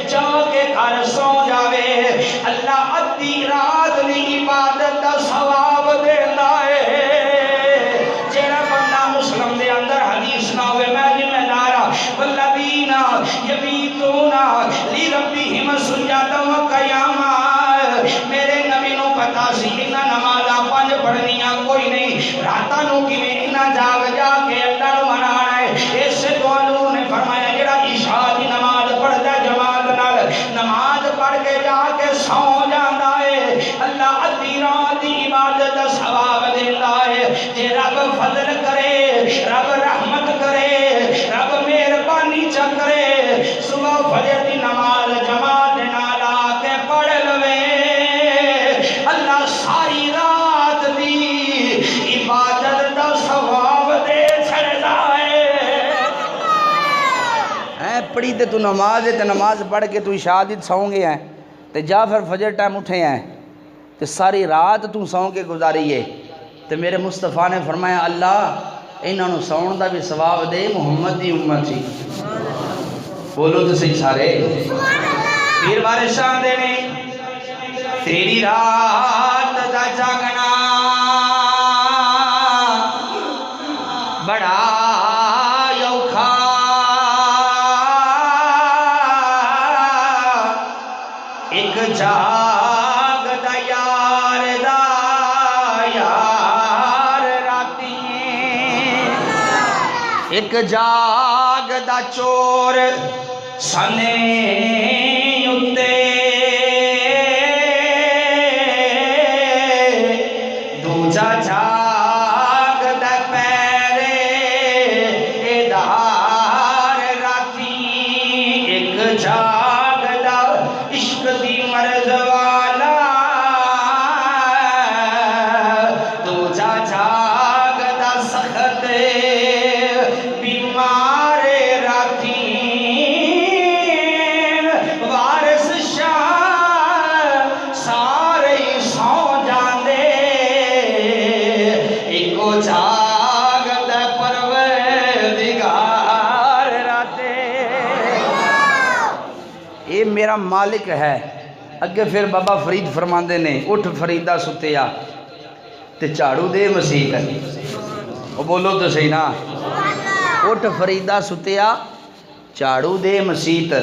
جا کے گھر سو جاوے اللہ ادھی رات دی عبادت دا ثواب دیندا ہے. جڑا بندہ مسلم دے اندر حدیث نہ ہوئے میں ذمہ دار والذین یبیتون لربہم سجدا وقیاما. میرے نبی نو پتا سی انہاں نمازاں پنج پڑھنیاں کوئی نہیں راتاں نو کیویں انہاں جاگ جا کے اللہ نو منانا ہے. اس سے تو حضور نے فرمایا جڑا عشاء دی نماز پڑھدا جماعت نال نماز پڑھ کے جا کے سو جاندا ہے اللہ ادھی رات دی عبادت دا ثواب دیندا ہے. جے رب فضل کرے رب رحمت کرے رب مہربانی چا کرے صبح فجر دی نماز جماعت نال آ کے پڑھ لوے اللہ ساری رات دی عبادت دا ثواب دے چھڑدا ہے. پڑھی تے تو نماز ہے تے نماز پڑھ کے تو عشاء دی سو گیا ہے تے جا پھر فجر ٹائم اٹھے ہیں تے ساری رات تو سو کے گزاری ہے. تے میرے مصطفیٰ نے فرمایا اللہ انہاں نو سون دا بھی ثواب دے محمد دی امت سی. بولو تو صحیح سارے. پیر وارث شاہ دے نے تیری رات دا جاگنا بڑا اوکھا ایک جاگ دا یار راتی ایک جاگ دا چور سنے اتے دوجا جاگ دا پیرے ادار راتی ایک جاگ دا عشق دی مرض والا دوجا جاگ دا سخت بیمار راتی میرا مالک ہے۔ اگے پھر بابا فرید فرماندے نے اٹھ فریدا ستیا تے جھاڑو دے مسیت، وہ بولو تو صحیح نا، اٹھ فریدا ستیا جھاڑو دے مسیت،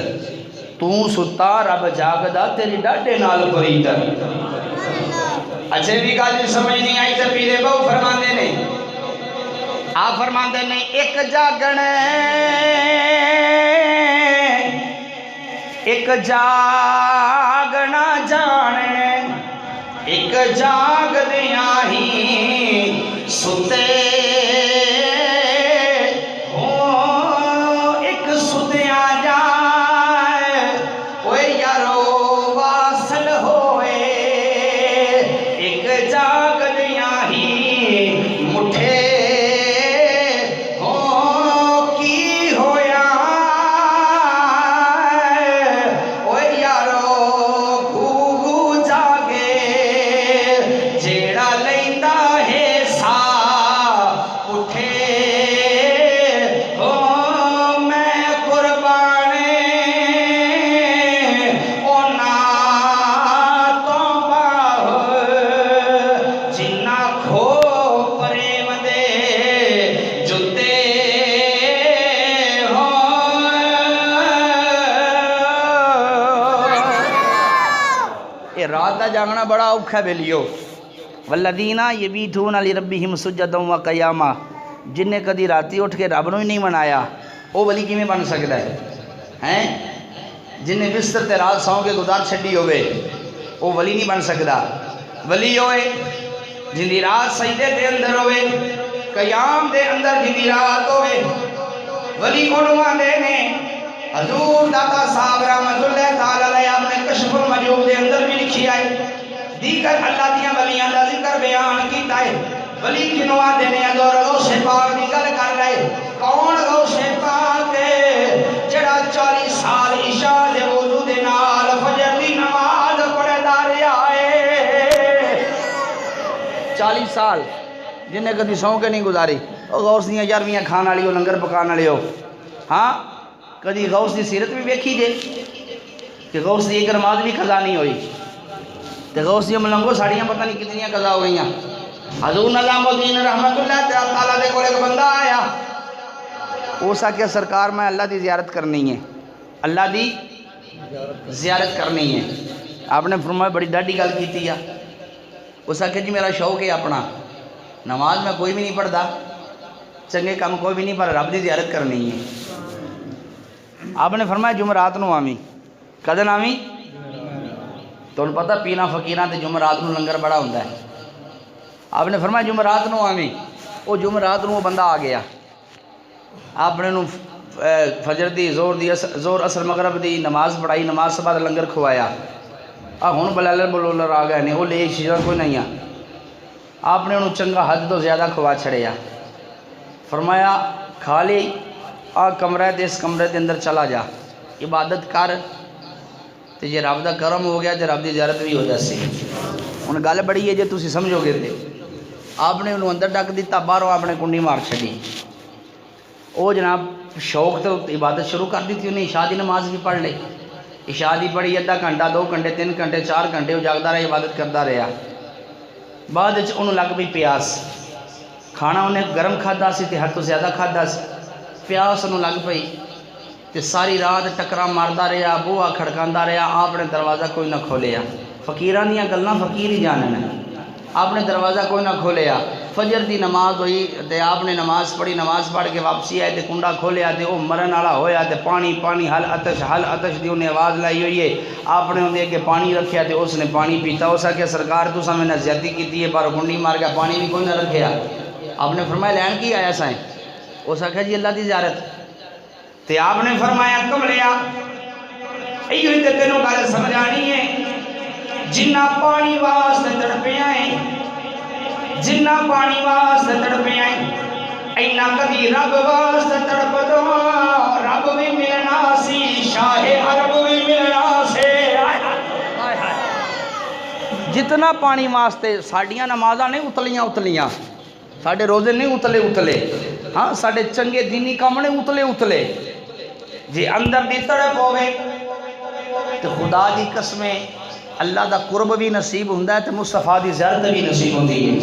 تو ستا رب جاگدا تیری ڈاڈے نال فرید۔ اچھے بھی گل سمجھ نہیں آئی تے پیرے بہو فرماندے نے، آپ فرماندے نے ایک جاگنا جانے، ایک جاگ دیاں ہی ستے ہو، ایک ستیاں جائے کوئی یارو واصل ہوئے، ایک جاگ دیاں ہی مٹھے رات دا جاگنا بڑا اوکھا بیلیو۔ والذین یبیتون لربہم سجدا و قیاما، جن نے کدی راتی اٹھ کے رب نو ہی نہیں منایا وہ ولی کیویں بن سکدا ہے ہیں؟ جن نے بستر تے رات سو کے گزار چھڈی ہوئے وہ ولی نہیں بن سکدا۔ ولی ہوئے جن دی رات سجدے دے اندر ہوئے، قیام دے اندر جن دی رات ہوئے، ولی انہوں آندے نے۔ حضور داتا صاحب رحمت اللہ تعالی علیہ اپنے کشف المجوب دے اندر بھی لکھی آئے، دیگر اللہ دیاں ولیاں دا ذکر بیان کیتا ہے۔ ولی کنوں آندے نے ادور غوث پاک دی گل کر رہے، کون غوث پاک جڑا 40 سال عشاء دے وضو دے نال فجر دی نماز پڑھدا رہیا ہے، 40 سال جن نے کدی سو کے نہیں گزاری۔ غوث دیاں 11ویں کھان والی ہو، لنگر پکان والے ہو، ہاں کدی غوث دی سیرت بھی ویکھی جے کہ غوث دی ایک نماز بھی قضا نہیں ہوئی، تے غوث دی ملنگو ساڑیاں پتہ نہیں کتنی قضا ہو گئیاں۔ حضور نظام الدین رحمت اللہ تعالیٰ دے کول ایک بندہ آیا، اس آکھیا سرکار میں اللہ دی زیارت کرنی ہے، اللہ دی زیارت کرنی ہے۔ آپ نے فرمایا بڑی ڈاڈی گل کیتی ہے۔ اس آکھیا جی میرا شوق ہے اپنا، نماز میں کوئی بھی نہیں پڑھتا، چنگے کام کوئی بھی نہیں، پر رب دی زیارت کرنی ہے۔ آپ نے فرمایا جمعرات نو آویں، کدن آویں؟ تو انہوں پتہ پینا فقیران تے جمعرات نو لنگر بڑا ہوندہ ہے۔ آپ نے فرمایا جمعرات نو آویں، وہ جمعرات نو وہ بندہ آ گیا، آپ نے انہوں فجر دی زور اثر مغرب دی نماز پڑھائی، نماز سے بعد لنگر کھوایا، ہن بلالر بلولر آ گئے نے، وہ لے چیزاں کوئی نہیں آ، آپ نے انہوں چنگا حد تو زیادہ کھوا چھڑیا، فرمایا کھا لی، کمرہ دے اس کمرے دے اندر چلا جا، عبادت کر، تے جے رب دا کرم ہو گیا تے رب دی زیارت بھی ہو جاسی۔ ہن گل بڑی ہے جے تسی سمجھو گے تے آپ نے انہوں اندر ڈک دیتا، باہروں آپ نے کنڈی مار چھڑی، او جناب شوق تو عبادت شروع کر دی تھی، انہیں عشاء دی نماز بھی پڑھ لے، عشاء دی پڑھی آدھا گھنٹہ 2 گھنٹے 3 گھنٹے 4 گھنٹے وہ جاگتا رہا، عبادت کرتا رہا۔ بعد انہوں لگ پئی پیاس، کھانا انہیں گرم کھادا سی تے حد تو زیادہ کھادا سی، پیاس انہوں لگ پئی تے ساری رات ٹکرا ماردا رہا، بوہا کھڑکاندا رہا، آپ نے دروازہ کوئی نہ کھولیا۔ فقیران دیاں گلاں فقیر ہی جانن، آپ نے دروازہ کوئی نہ کھولیا۔ فجر دی نماز ہوئی تے آپ نے نماز پڑھی، نماز پڑھ کے واپسی آئے تے کنڈا کھولیا تے وہ مرن والا ہویا تے پانی پانی حل آتش دی انہیں آواز لائی ہوئی ہے۔ آپ نے انہیں کہ پانی رکھیا تے اس نے پانی پیتا، اس آکھیا سرکار تساں میں نے زیادتی کیتی ہے، پر کنڈی مار کے پانی بھی کوئی نہ رکھیا۔ آپ نے فرمایا لین کی آیا سائیں؟ اس آکھیا جی اللہ دی زیارت۔ تے آپ نے فرمایا کملیا ایو تے تینوں گل سمجھانی ہے، جنہ پانی واسطے تڑپے آئے، جنہ پانی واسطے تڑپے آئے، اینا کبھی رب واسطے تڑپ دو، رب بھی ملنا سی، شاہ عرب بھی ملنا سے۔ جتنا پانی واسطے ساڑیاں نمازاں نہیں اتلیاں، ساڑھے روزے نہیں اتلے، ہاں ساڑھے چنگے دینی کام نہیں اتلے، جی اندر دی تڑپ ہوئے تو خدا دی قسمیں اللہ دا قرب بھی نصیب ہوندا ہے تے مصطفیٰ دی زیارت بھی نصیب ہوندی ہے۔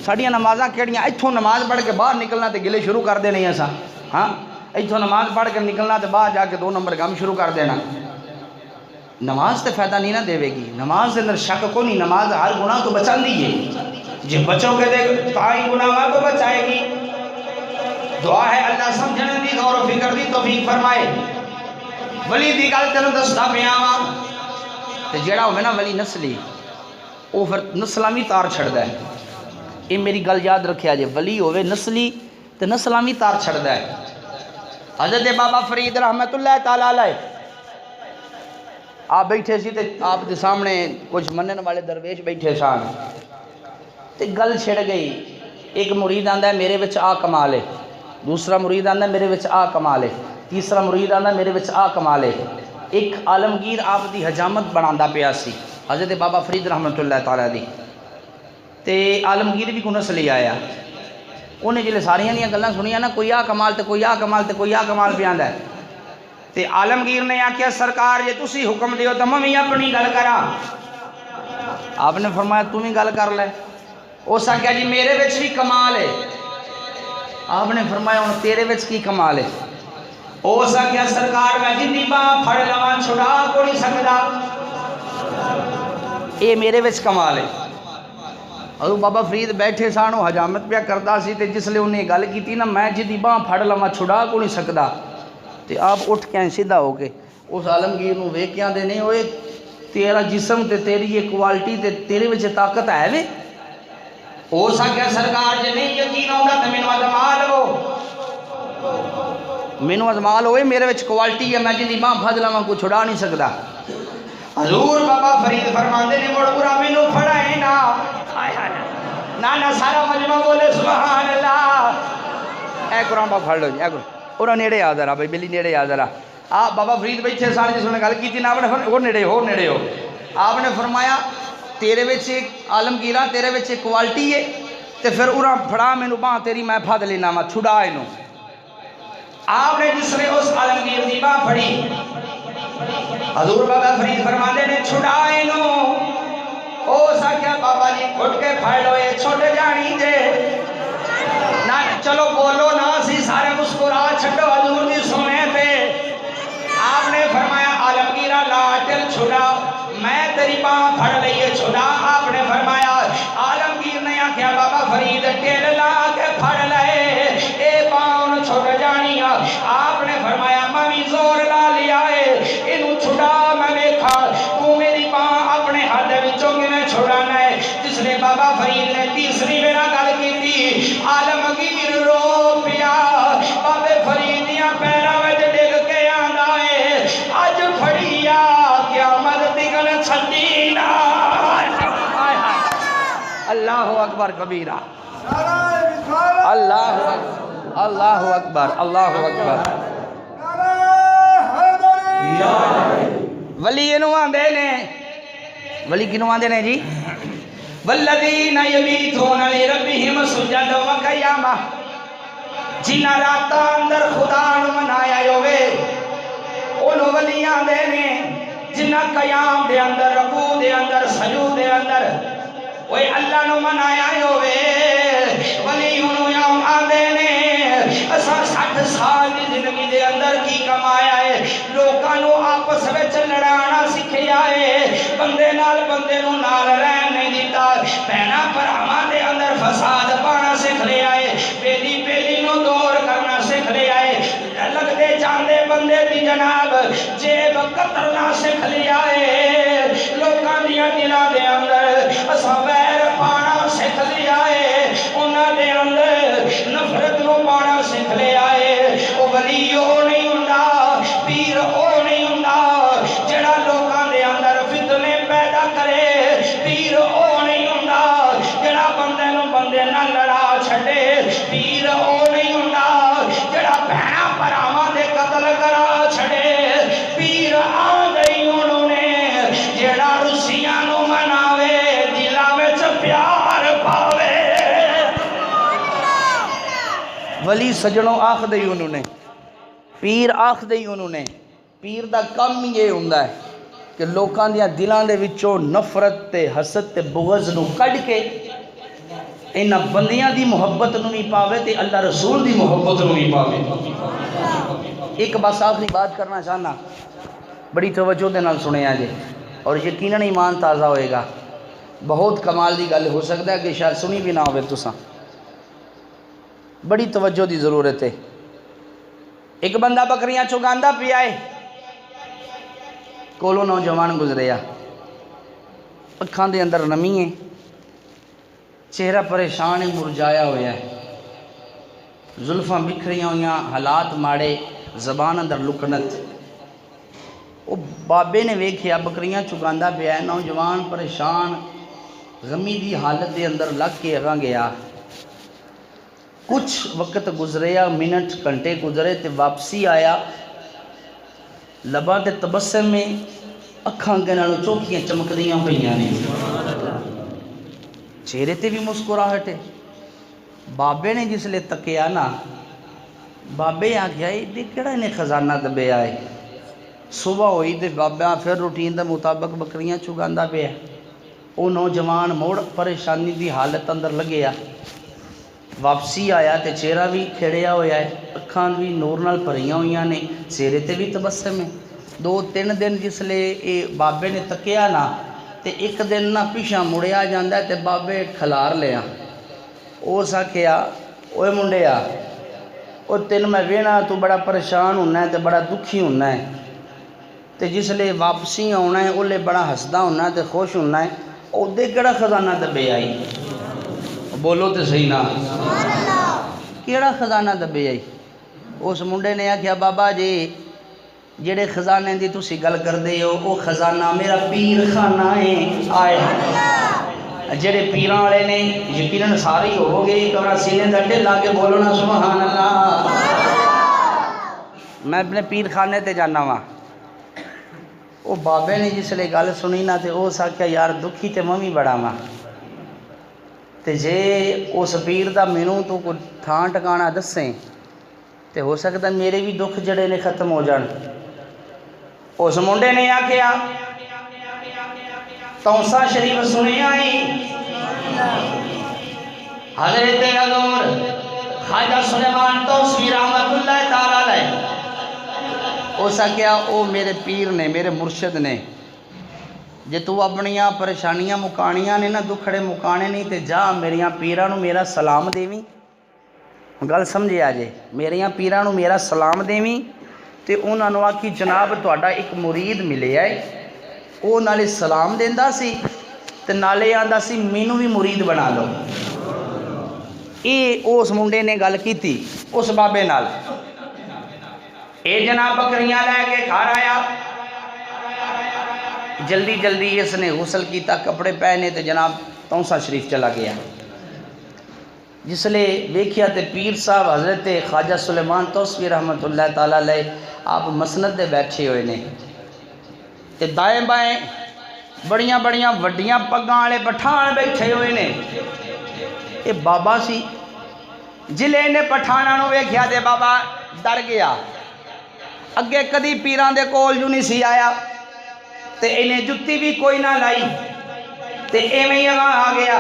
ساڈیاں نمازاں کیڑیاں ایتھوں نماز پڑھ کے باہر نکلنا تے گلے شروع کر دینے اساں، ہاں ایتھوں نماز پڑھ کے نکلنا تے باہر جا کے 2 نمبر کام شروع کر دینا۔ نماز تے فائدہ نہیں نہ دے گی، نماز دے اندر شک کو نہیں، نماز ہر گناہ تو بچاندی ہے، جے بچو کے دے تائی گناہ کو بچائے گی۔ دعا ہے اللہ سمجھنے دی غور و فکر دی توفیق فرمائے۔ ولی دی گل تینوں دسدا پیا واں تے جیڑا ہوے نا ولی نسلی او پھر نسلامی تار چھڑدا ہے، یہ میری گل یاد رکھیا جے، ولی ہوے نسلی تے نسلامی تار چھڑدا ہے۔ حضرت بابا فرید رحمت اللہ تعالی علیہ آپ بیٹھے سی تے آپ دے سامنے کچھ منن والے درویش بیٹھے سان تے گل چھڑ گئی، ایک مرید آندا ہے میرے وچ آ کمال ہے، دوسرا مرید آندا ہے میرے وچ آ کمال ہے، تیسرا مرید آندا ہے میرے وچ آ کمال ہے۔ ایک عالمگیر آپ دی حجامت بناندا پیا سی حضرت بابا فرید رحمت اللہ تعالی دی، تے عالمگیر بھی کو نسلی آیا، انہیں جلے ساریاں دیاں گلاں سنیاں نا، کوئی آ کمال تے کوئی آ کمال تے کوئی آ کمال پہ آندا ہے، تے عالمگیر نے آکھیا سرکار جے تسی حکم دیو تے میں اپنی گل کراں۔ آپ نے فرمایا تم ہی گل کر لے۔ اس آکھیا جی میرے وچ بھی کمال ہے۔ آپ نے فرمایا ہن تیرے وچ کی کمال ہے؟ اس آکھیا سرکار میں جتنی باں پھڑ لواں چھڑا کو نہیں سکدا، اے میرے وچ کمال ہے۔ حضور بابا فرید بیٹھے سانو حجامت پیا کردا سی تے جس لے انہیں گل کیتی نا میں جدی باں پھڑ لواں چھڑا کو نہیں سکدا، تے آپ اٹھ کے سیدھا ہو کے اس عالمگیر نو ویکھ کے آندے نہیں ہوئے تیرا جسم تے تیری یہ کوالٹی تے تیرے وچ طاقت ہے وے؟ ہو سکیا سرکار جے نہیں یقین ہوندا تے مینوں ازما لو، مینوں ازما لو، میرے وچ کوالٹی ہے، میں جدی باں پھڑ لواں کو چھڑا نہیں سکدا۔ حضور بابا فرید فرماندے نے مڑ پورا مینوں پھڑائے نا، نانا سارا مجمع بولے سبحان اللہ۔ اے قرآن پاک پڑھ لو جی، اے قرآن اور نیڑے آ ذرا بھائی بلی نیڑے آ ذرا۔ آپ بابا فرید بیٹھے سارے جس نے گل کی نا، آپ نے اور نیڑے ہو نیڑے ہو، آپ نے فرمایا تیرے وچ ایک عالمگیرہ تیرے وچ ایک کوالٹی ہے تے پھر اُرا پھڑا مینوں باں تیری میں پھد لینا وا چھڑا اینوں۔ آپ نے جس نے اس عالمگیر دی باں پھڑی، حضور بابا فرید فرماندے نے چھڑا اینوں، او ساکھیا بابا جی کھٹ کے پھڑ لو یہ چھوٹ جانی جے نا، چلو بولو نا سی سارے مسکرا چھڈو حضور دی سونے پہ۔ آپ نے فرمایا عالمگیرہ لا ٹل چھڑا، میں تیری باں پھڑ لئیے چھڑا۔ آپ نے فرمایا عالمگیر نے آکھیا بابا فرید ٹل لا کے پھڑ لئے اے باں چھوٹ جانی۔ آپ نے فرمایا میں بھی زور لا لیا ہے انہوں چھڑا، میں دیکھا تو میری باں اپنے ہاتھ وچوں کے میں چھڑانا ہے۔ جس نے بابا فرید نے تیسری میرا گل کی تھی، عالمگیر رو پیا، بابے فریدیاں پیرا وچ ڈگ کے آندا ہے اج پھڑیا قیامت تکن چھڈی نا۔ اللہ اکبر کبیرہ، اللہ اکبر، اللہ اکبر، اللہ اکبر۔ ولی انہوں آندے نے، ولی کنوں آندے نے جی؟ والذین یبیتون لربہم سجدا و قیاما، جنہ راتاں اندر خدا نو منایا ہوئے انہوں ولی آندے نے، جنہ قیام دے اندر رکوع دے اندر سجود دے اندر وہ اللہ نو منایا ہوئے ولی انہوں یاؤں آندے نے اساں 60 سال دی زندگی دے اندر کی کمایا ہے، لوکاں نو آپس وچ لڑانا سکھیا ہے، بندے نو نال رہن نہیں دیتا، بہنا بھراواں دے اندر فساد پانا سکھ لیا ہے، بیلی نو دور کرنا سکھ لیا ہے، لگتے جاندے بندے دی جناب جیب قتلنا سکھ لیا ہے، لوکاں دیاں دلاں دے اندر اساں ویر پانا سکھ لیا ہے، انہاں دے اندر نفرت نو پانا سکھ لیا ہے۔ او ولی او نہیں ہوندا، پیر او نہیں ہوندا جڑا لوکاں دے اندر فتنے پیدا کرے، پیر او نہیں ہوندا جڑا بندے نو بندے نال لڑا چھڈے، پیر او نہیں ہوندا جڑا بہنا بھراواں دے قتل کرا چھڈے، پیر آ گئی انہوں نے جڑا رسیاں نو مناوے دلاں وچ پیار پاوے۔ ولی سجنوں آخ دئی انہوں نے، پیر آخ دئی انہوں نے، پیر دا کم یہ ہوندا ہے کہ لوکاں دیاں دلاں دے وچوں نفرت تے حسد تے بغض نو کڈ کے انہاں بندیاں دی محبت نو نہیں پاوے تے اللہ رسول دی محبت نو نہیں پاوے۔ ایک بس آخری بات کرنا چاہنا، بڑی توجہ دے نال سنیا جے اور یقیناً ایمان تازہ ہوئے گا، بہت کمال دی گل ہو سکتا ہے کہ شاید سنی بھی نہ ہوئے تساں، بڑی توجہ دی ضرورت ہے۔ ایک بندہ بکریاں چگاندا پیا ہے، کولو نوجوان گزریا، اکھاں دے اندر نمی ہے، چہرہ پریشان ہے، مرجایا ہوا ہے، زلفاں بکھریاں ہویاں، حالات ماڑے، زبان اندر لکنت۔ وہ بابے نے ویکھیا بکریاں چگاندا پیا ہے، نوجوان پریشان غمی دی حالت دے اندر لگ کے اگاں گیا۔ کچھ وقت گزریا، منٹ گھنٹے گزرے تے واپسی آیا، لباں تے تبسم میں، اکھاں دے نالوں چوکھیاں چمکدیاں پئیاں نے، چہرے تے بھی مسکراہٹ ہے۔ بابے نے جس لے تکیا نا، بابے آکھیا اے کیڑا انہیں خزانہ دبیا ہے۔ صبح ہوئی تے بابا پھر روٹین دے مطابق بکریاں چگاندا پیا، وہ نوجوان موڑ پریشانی دی حالت اندر لگیا، واپسی آیا تے چہرہ بھی کھڑیا ہویا ہے، اکھاں بھی نور نال بھریاں ہویاں نے، چہرے تے بھی تبسم ہے۔ 2-3 دن جس لے اے بابے نے تکیا نا تے ایک دن نہ پیچھاں مڑیا جاندا ہے تے بابے کھلار لیا، اس آکھیا اوے منڈیا، او تین میں وینا تو بڑا پریشان ہونا ہے تے بڑا دکھی ہونا ہے، تے جس لے واپسی آنا ہے اولے بڑا ہسدا ہونا ہے تے خوش ہونا ہے، او دے کیڑا خزانہ دبے آئی؟ بولو تے صحیح نا، کیڑا خزانہ دبے آئی؟ اس منڈے نے آکھیا بابا جی جڑے خزانے دی تسی گل کردے ہو او خزانہ میرا پیر خانہ ہے، آئے جڑے پیراں والے نے یقیناً ساری ہو گئی، کمرہ سینے دٹے لا کے بولو نا سبحان اللہ۔ میں اپنے پیر خانے تے جانا وا، وہ بابے نے جس لے گل سنی نا تے او ساکھیا یار دکھی تے میں بھی بڑا وا، تے جے اس پیر دا مینوں تو کوئی تھان ٹکانا دسیں تے ہو سکتا میرے بھی دکھ جڑے نے ختم ہو جان۔ اس منڈے نے آکھیا توسا شریف سنی آئی حضرت حضور خواجہ سلیمان توسوی رحمت اللہ تعالیٰ علیہ، اس آکھیا او میرے پیر نے، میرے مرشد نے، جے تو اپنیاں پریشانیاں مکانیاں نے نا دکھڑے مکانے نہیں تے جا میریاں پیراں نو میرا سلام دیویں، گل سمجھے آجے، میریاں پیراں نو میرا سلام دیویں تے انہاں نو آکھی جناب تہاڈا ایک مرید ملے ہے، او نالے سلام دیندا سی تے نالے آندا سی مینوں بھی مرید بنا لو۔ اے اس منڈے نے گل کیتی اس بابے نال، اے جناب بکریاں لے کے گھر آیا، جلدی جلدی اس نے غسل کیتا، کپڑے پہنے تے جناب تونسا شریف چلا گیا۔ جس لے ویکھیا تے پیر صاحب حضرت خواجہ سلیمان توسوی رحمت اللہ تعالیٰ علیہ آپ مسند دے بیٹھے ہوئے نے تے دائیں بائیں بڑیاں بڑیاں وڈیاں پگاں والے پٹھان بیٹھے ہوئے نے۔ اے بابا سی، جلے نے پٹھاناں نو ویکھیا تے بابا ڈر گیا، اگے کدی پیران دے کول جو نہیں سی آیا تے انہیں جتی بھی کوئی نہ لائی تے ایویں ہی آ گیا۔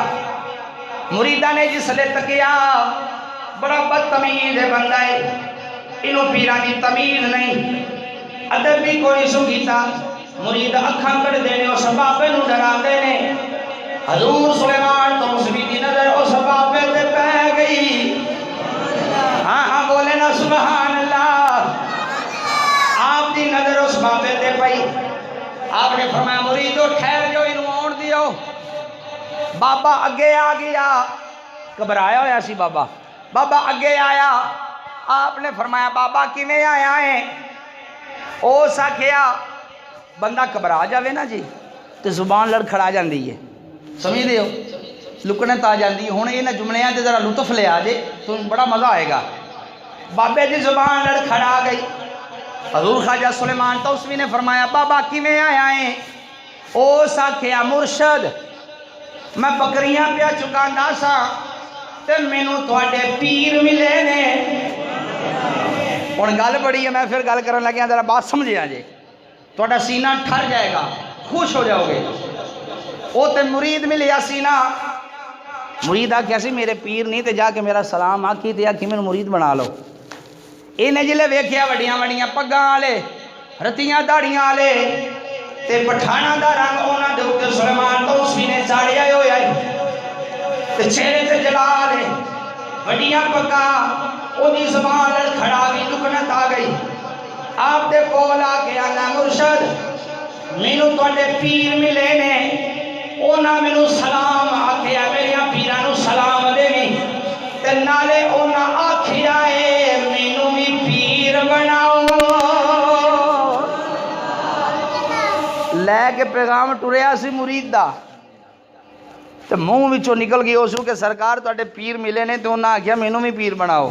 مریدہ نے جس لے تکیا بڑا بدتمیز بندہ ہے، انہوں پیران دی تمیز نہیں، ادب بھی کوئی سو کیتا، مرید اکھاں کر دینے اس بابے نو ڈرا دینے۔ حضور سلیمان توسوی دی نظر اس بابے تے پہ گئی، ہاں ہاں بولے نا سبحان اللہ، آپ دی نظر اس بابے تے پئی، آپ نے فرمایا مریدو ٹھہر جو انہوں آن دیو۔ بابا اگے آ گیا، گھبرایا ہویا سی بابا، بابا اگے آیا، آپ نے فرمایا بابا کیویں آیا ہے؟ او ساکھیا بندہ گھبرا جاوے نا جی تے زبان لڑکھڑا جاندی ہے، سمجھ دے ہو لکنت آ جاندی ہے۔ ہن انہاں جملیاں تے ذرا لطف لیا جے تو بڑا مزہ آئے گا۔ بابے دی زبان لڑکھڑا گئی، حضور خواجہ سلیمان توسوی نے فرمایا بابا کیویں آیا ہے؟ او ساکھیا مرشد میں بکریاں پیا چکاندا سا تے مینوں تواڈے پیر ملے نے۔ ہن گل بڑی ہے، میں پھر گل کرن لگیا ذرا بات سمجھیا جے۔ تھوڑا سینہ ٹھر جائے گا، خوش ہو جاؤ گے۔ وہ تے مرید ملیا سینہ، مرید آکھیا سی میرے پیر نہیں تے جا کے میرا سلام آکھی تے آکھی میں مرید بنا لو۔ انہیں جلے ویکھیا وڈیاں وڈیاں پگاں والے، رتیاں داڑیاں والے تے پٹھانا دا رنگ انہاں دے اوتے سلیمان توسوی نے چاڑیا ہویا ہے تے چہرے تے جلال ہے، وڈیاں پگاں، اودی زبان لڑکھڑاوی لکنت آ گئی۔ آپ دے کول آ کے آنا مرشد مینوں تواڈے پیر ملے نے، انہاں مینوں سلام آکھیا، میریاں پیراں نوں سلام دیویں تے نالے انہاں آکھیا اے مینوں وی پیر بناؤ۔ لے کے پیغام ٹریا سی مرید دا تے منہ وچوں نکل گئی اس کہ سرکار تواڈے پیر ملے نے تے انہاں آکھیا مینوں وی پیر بناؤ۔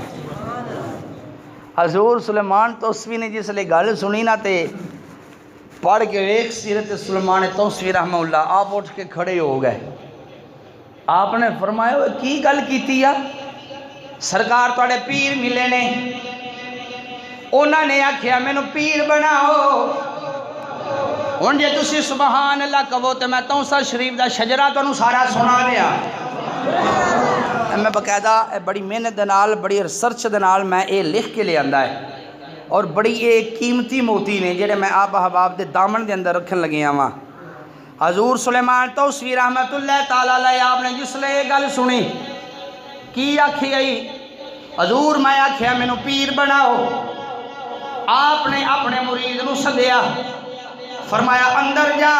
حضور سلیمان توسوی نے جس لئے گل سنی نا تے پڑھ کے ویکھ سیرت سلیمان توسوی رحمہ اللہ، آپ اٹھ کے کھڑے ہو گئے۔ آپ نے فرمایا کی گل کیتی ہے؟ سرکار تواڈے پیر ملے نے، انہاں نے آکھیا مینوں پیر بناؤ۔ ہن جے تسی سبحان اللہ کہو تے میں توسر شریف دا شجرہ تانوں سارا سنا دیا۔ میں باقاعدہ بڑی محنت دے نال، بڑی ریسرچ دے نال میں اے لکھ کے لے آندا ہے، اور بڑی اے قیمتی موتی نے جڑے میں آپ احباب دے دامن دے اندر رکھن لگے آواں۔ حضور سلیمان توسوی رحمت اللہ تعالی علیہ آپ نے جس لئے یہ گل سنی کی آکھی گئی؟ حضور میں آکھیا مینوں پیر بناؤ۔ آپ نے اپنے مرید نو سدیا، فرمایا اندر جا۔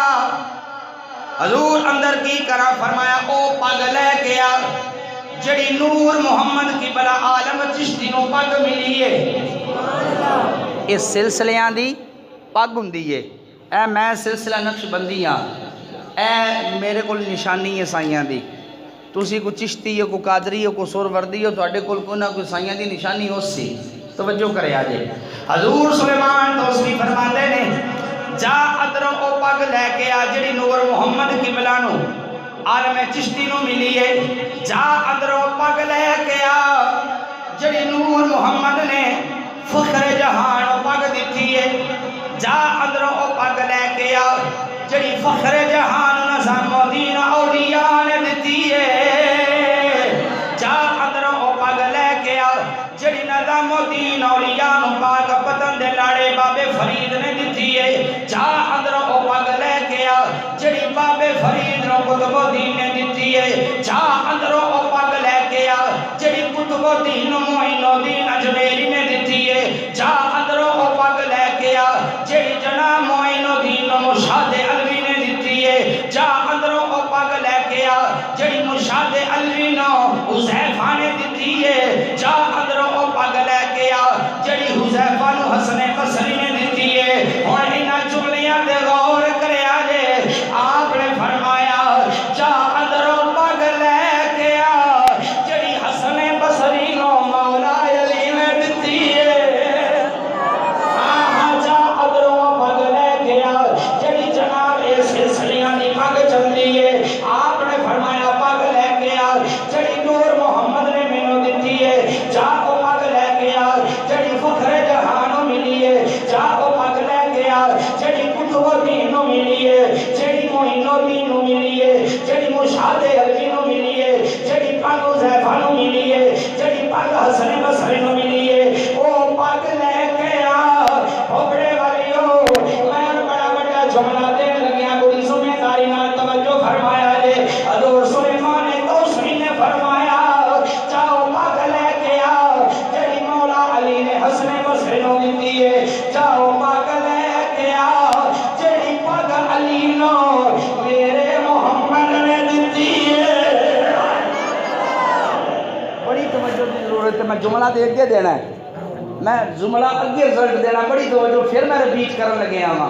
حضور اندر کی کرا؟ فرمایا او پگ لے کے آ جڑی نور محمد کی بلا عالم چشتی نو پگ ملی ہے۔ اس سلسلیاں دی پگ ہوندی ہے۔ اے میں سلسلہ نقش بندی ہاں، اے میرے کول نشانی ہے سائیاں دی، تسی کو چشتی ہو، کو قادری ہو، کو سوروردی ہو، تواڈے کول کوئی نہ کوئی سائیاں دی نشانی ہو سی، توجہ کرے آجے۔ حضور سلیمان توسوی فرماندے نے جا ادروں او پگ لے کے آ جڑی نور محمد کی بلا نو عالم چشتی نو ملی ہے۔ جا ادروں پگ لے کے آ جڑی نور محمد نے فخر جہان پگ دیتی ہے۔ جا ادروں پگ لے کے آ جڑی فخر جہان نظام الدین اولیاء نے دیتی ہے۔ جا ادروں پگ لے کے آ جڑی نظام الدین اولیاء پاک پتن دے لاڑے بابے فرید نے دیتی ہے۔ جا ادروں پگ لے کے آ جڑی بابے فرید نو قطب الدین نے دیتی ہے۔ جا ادروں پگ لے کے آ جڑی قطب الدین معین الدین اجمیری نے دیتی ہے۔ جا ادروں پگ لے کے آ جڑی جناب معین الدین مرشد علوی نے دیتی ہے۔ جا ادروں پگ لے کے آ جڑی مرشد علوی نو حذیفہ نے دیتی ہے۔ جا ادروں پگ لے کے آ جڑی حذیفہ نو حسن بصری نے دیتی ہے۔ اور انہاں جملیاں دے غور کرے آجے، آپ نے فرمایا جا ادروں پگ لے کے آ جڑی حسن بصری نو مولا علی نے دیتی ہے۔ جا ادروں پگ لے کے آ جڑی جناب اے سلسلیاں دی پگ چلدی ہے۔ آپ نے فرمایا پگ لے کے آ جڑی نور محمد نے مینوں دیتی ہے۔ جا او پگ لے کے آ جڑی فخر جہان ملی ہے۔ جا او پگ لے کے آ جڑی قطب الدین نو ملی ہے، جڑی معین الدین نو ملی ہے، جڑی مرشد علوی نو ملی ہے، جڑی پگ حذیفہ نو ملی ہے، جڑی پگ حسن بصری نو ملی ہے۔ او پگ لے کے آ بھوپڑے والیو، میں بڑا بڑا جملہ دین لگیا، بڑی سمے داری نال توجہ فرمایا جے۔ حضور سلیمان توسوی نے فرمایا جاؤ پگ لے کے آ جڑی مولا علی نے حسن بصری نو دیتی ہے۔ جاؤ پگ لے کے آ جڑی پگ علی نو میرے محمد نے دیتی ہے۔ بڑی توجہ کی ضرورت ہے، میں جملہ دے کے دینا ہے، میں جملہ اگے رزلٹ دینا، بڑی توجہ پھر میں ریپیٹ کرن لگے آواں،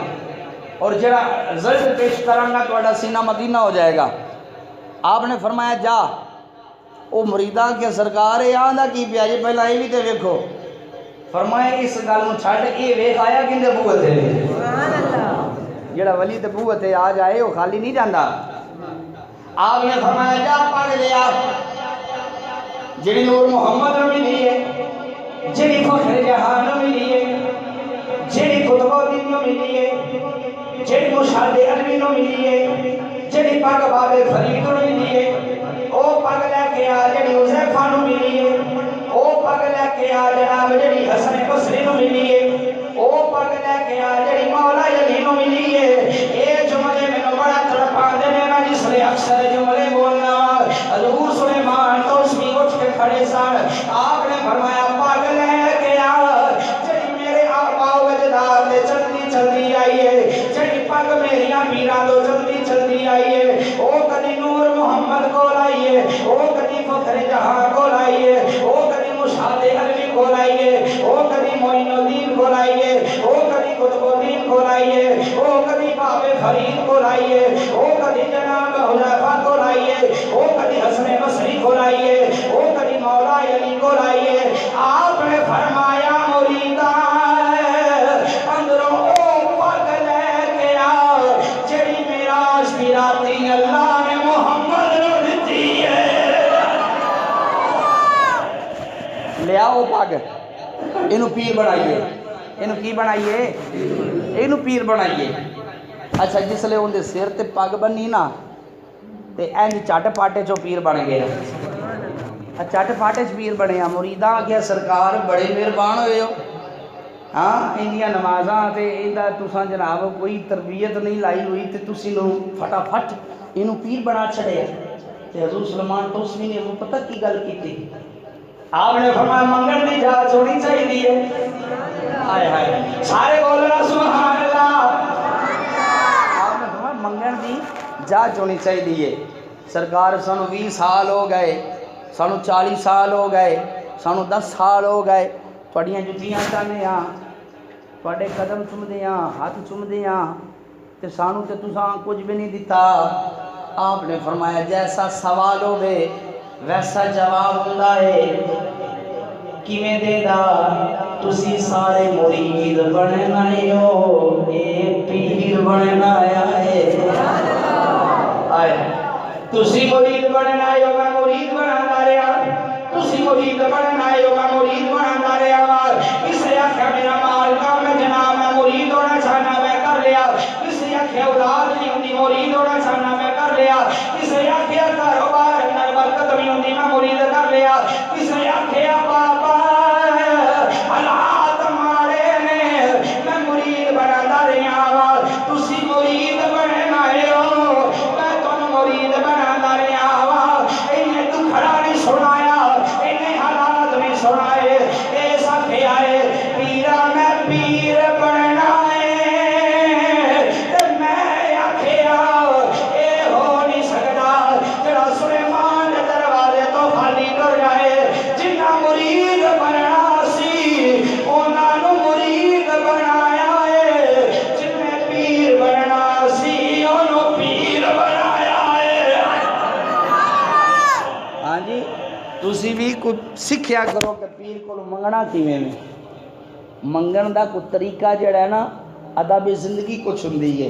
اور جڑا رزلٹ پیش کروں گا تہاڈا سینہ مدینہ ہو جائے گا۔ آپ نے فرمایا جا، او مریداں کے سرکار ہے آندا کی پیا جی پہلا یہ بھی تے ویکھو۔ فرمایا اس گل نوں چھڈ اے ویکھ آیا کیندے بوئے تے؟ سبحان اللہ۔ جڑا ولی تے بوئے تے آ جائے وہ خالی نہیں جاندا۔ آپ نے فرمایا جا پگ لے آ جڑی نور محمد نو ملی ہے، جڑی فخر جہان نو ملی ہے، جڑی قطب الدین نو ملی ہے، جڑی مشاہدے علمی نو ملی ہے، جڑی پگ بابے فرید نو ملی ہے، او پگ لے کے آ جڑی حذیفہ نو ملی ہے، او پگ لے کے آ جناب جڑی حسن بصری نو ملی ہے، او پگ لے کے آ جڑی مولا علی نو ملی ہے۔ اے جملے میں بڑا تڑپاندے نے، میں جس لئے اکثر جملے بولنا حضور سلیمان تو اس کی اٹھ کے کھڑے سن، آپ نے فرمایا پگ لے کے آ جڑی میرے آبا و اجداد تے چلدی چلدی آئی ہے، جڑی پگ میریاں پیراں تو چلدی چلدی آئی ہے، او کدی نور محمد کو لائیے، او کدی فخر جہاں کو لائیے، او کدی مشاہد علوی کو لائیے، او کدی معین الدین کو لائیے، او کدی قطب الدین کو لائیے، او کدی باب فرید کو لائیے، او کدی جناب حذیفہ کو لائیے، او کدی حسن بصری کو لائیے، او کدی مولا علی کو لائیے۔ آپ نے فرمایا مریداں اندروں او پگ لے کے آ جڑی میراج دی راتی اللہ نے محمد نو دتی ہے۔ لے آؤ پگ، اینو پیر بنائیے، اینو کی بنائیے؟ اینو پیر بنائیے۔ اچھا جس لئے اندے سر تے پگ بنی نا تے اینج چٹ پاٹے چو پیر بن گیا، چٹ پاٹے چ پیر بنے۔ مریداں کیا سرکار بڑے مہربان ہوئے ہو، ہاں اندیاں نمازاں تے ایندا تساں جناب کوئی تربیت نہیں لائی ہوئی تے تسی نو فٹافٹ اینو پیر بنا چھڑے۔ تے حضور سلیمان توسوی نے وہ پتہ کی گل کی؟ آپ نے فرمایا منگن دی جاچ ہونی چاہیے، ہائے ہائے سارے بولنا سبحان اللہ۔ آپ نے فرمایا منگن دی جاچ ہونی چاہیے۔ سرکار سانو 20 سال ہو گئے، سانو 40 سال ہو گئے، سانو 10 سال ہو گئے، تھوڑیاں جتیاں چاہنے ہاں، تھوڑے قدم چومدے ہاں، ہاتھ چومدے ہاں، تے سانو تے تساں کچھ بھی نہیں دیتا۔ آپ نے فرمایا جیسا سوال ہوئے ویسا جواب ہوندا ہے، کیویں دے دا تسی سارے مرید بننا ہو، اے پیر بننا ہے۔ آئے تسی مرید بننا ہو، میں مرید بننا رہا، تسی مرید بننا ہو، میں مرید بننا رہا۔ کسے آکھیا میرا مال کام ہے جناب میں مرید ہونا چاہنا میں کر لیا، کسے آکھیا اولاد نہیں ہوندی مرید ہونا چاہنا میں کر لیا، کسے آکھیا کاروبار اندر برکت نہیں ہوندی میں مرید کر لیا، کسے آکھیا بابا حالات مارے نے میں مرید بننا رہا۔ تسی مرید بننا ہو، میں تم مرید بننا رہا۔ انہیں دکھڑا نہیں سنایا، انہیں حالات نہیں سنائے، ایسا کیا ہے پیرا میں پیر بننا ہے، تے میں آکھیا اے ہو نہیں سکتا جڑا سلیمان دے دروازے تو خالی کر جائے۔ جنہ مرید بننا سی انہاں نو مرید بنایا ہے، جنہیں پیر بننا سی انہوں پیر بنایا ہے۔ ہاں جی تسی بھی کوئی سکھیا کرو کہ پیر کو منگنا کیویں میں، منگن دا کوئی طریقہ جڑا ہے نا ادب زندگی کچھ ہوندی ہے۔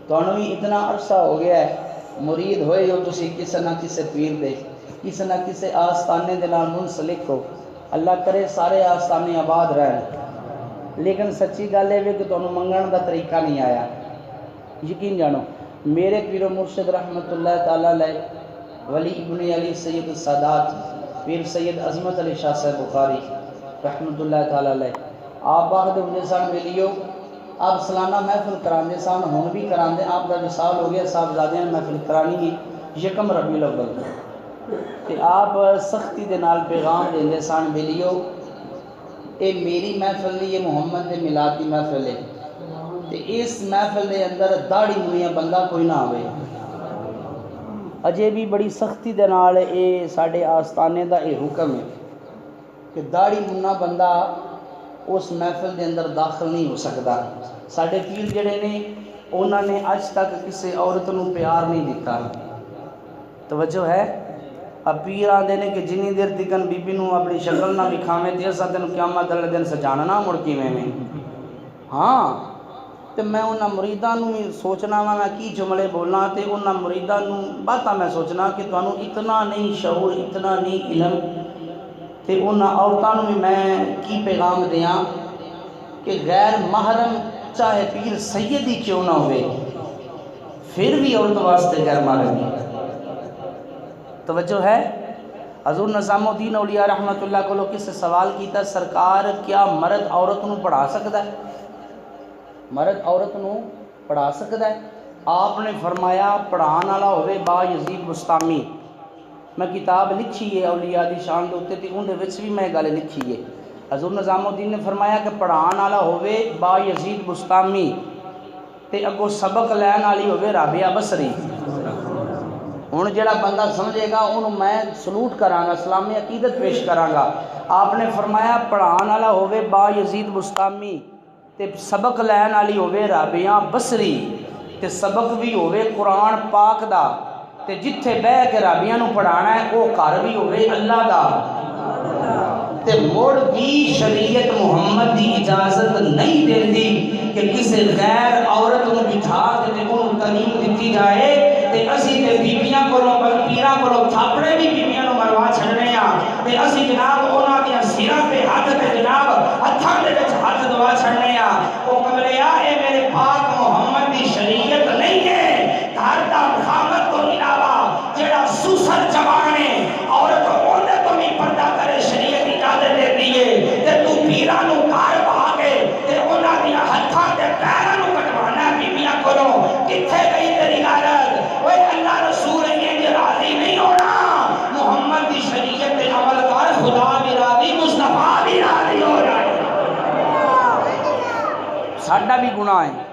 تانوں بھی اتنا عرصہ ہو گیا ہے مرید ہوئے ہو تسی کسے نہ کسے پیر دے، کسے نہ کسے آستانے دے نال منسلک ہو، اللہ کرے سارے آستانے آباد رہن، لیکن سچی گل ہے کہ تانوں منگن دا طریقہ نہیں آیا۔ یقین جانو میرے پیر و مرشد رحمت اللہ تعالیٰ علیہ ولی ابن علی سید السادات پیر سید عظمت علی شاہ صاحب بخاری رحمت اللہ تعالیٰ علیہ آپ باغ دے سان ملیو، آپ سالانہ محفل کراندے سان، ہون بھی کراندے، آپ دا وصال ہو گیا، صاحبزادیاں نے محفل کرانی ہے یکم ربیع الاول، کہ آپ سختی دے نال پیغام دیندے سان ملیو اے میری محفل نہیں، یہ محمد دے میلاد دی محفل ہے، تے اس محفل دے اندر داڑھی منیا بندہ کوئی نہ آوے۔ اجے بھی بڑی سختی دے نال اے ساڈے آستانے دا اے حکم ہے کہ داڑھی منا بندہ اس محفل دے اندر داخل نہیں ہو سکتا۔ ساڈے پیر جڑے نے انہوں نے اج تک کسی عورت نو پیار نہیں دیتا۔ توجہ ہے؟ اب پیر آندے نے کہ جنی دیر تکن بی بی نو اپنی شکل نہ وکھاویں تے اساں تینوں قیامت والے دن سجانا نہ مڑ کیویں میں۔ ہاں تے میں انہاں مریداں نو سوچنا وا میں کی جملے بولنا، تے انہاں مریداں نو باتاں میں سوچنا کہ تانوں اتنا نہیں شعور، اتنا نہیں علم، تے انہاں عورتاں نو بھی میں کی پیغام دیاں کہ غیر محرم چاہے پیر سیدی کیوں نہ ہوئے پھر بھی عورت واسطے غیر محرم نہیں۔ توجہ ہے؟ حضور نظام الدین اولیاء رحمت اللہ کو کس سے سوال کیتا سرکار کیا مرد عورت نو پڑھا سکتا ہے؟ مرد عورت نو پڑھا سکتا ہے؟ آپ نے فرمایا پڑھان والا ہوئے با یزید بستامی۔ میں کتاب لکھی ہے اولیاء دی شان دے اوتے تے اون دے وچ بھی میں گل لکھی ہے۔ حضور نظام الدین نے فرمایا کہ پڑھان والا ہوئے با یزید بستامی تے اگوں سبق لین والی ہوئے رابعہ بصری۔ ہن جڑا بندہ سمجھے گا انہوں میں سلوٹ کراں گا، اسلامی عقیدت پیش کراں گا۔ آپ نے فرمایا پڑھان والا ہوئے با یزید بستامی تے سبق لین والی ہوئے رابعہ بصری تے سبق بھی ہوئے قرآن پاک دا تے جتھے بہ کے رابعہ نو پڑھانا ہے وہ گھر بھی ہوئے اللہ دا تے مڑ بھی شریعت محمد دی اجازت نہیں دیندی کہ کسی غیر عورت نو بٹھا کے تے انہوں تعلیم دیتی جائے تے اسی تے بیبیاں کولوں پیراں کولوں تھاپڑے بھی بیبیاں نو مروا چھڑنے آ تے اسی جناب انہاں دیاں سراں تے ہاتھ تے جناب ہتھاں دے وچ ہاتھ دوا چھڑنے آ او قبلیا اے میرے پاک محمد دی شریعت نہیں ہے۔ گھر دا خامد تو علاوہ جڑا سوسر جوانے عورت اوندے تو بھی پردہ کرے شریعت اجازت دیتی ہے تے تو پیراں نو گھر بہا کے تے انہاں دیاں ہتھاں تے پیراں نو کٹوانا بیبیاں کولوں کتھے گئی تیری غیرت؟ اوے اللہ رسول انج راضی نہیں ہونا۔ محمد دی شریعت تے عمل کر خدا بھی راضی مصطفیٰ بھی راضی ہو جائے۔ ساڈا بھی گناہ ہے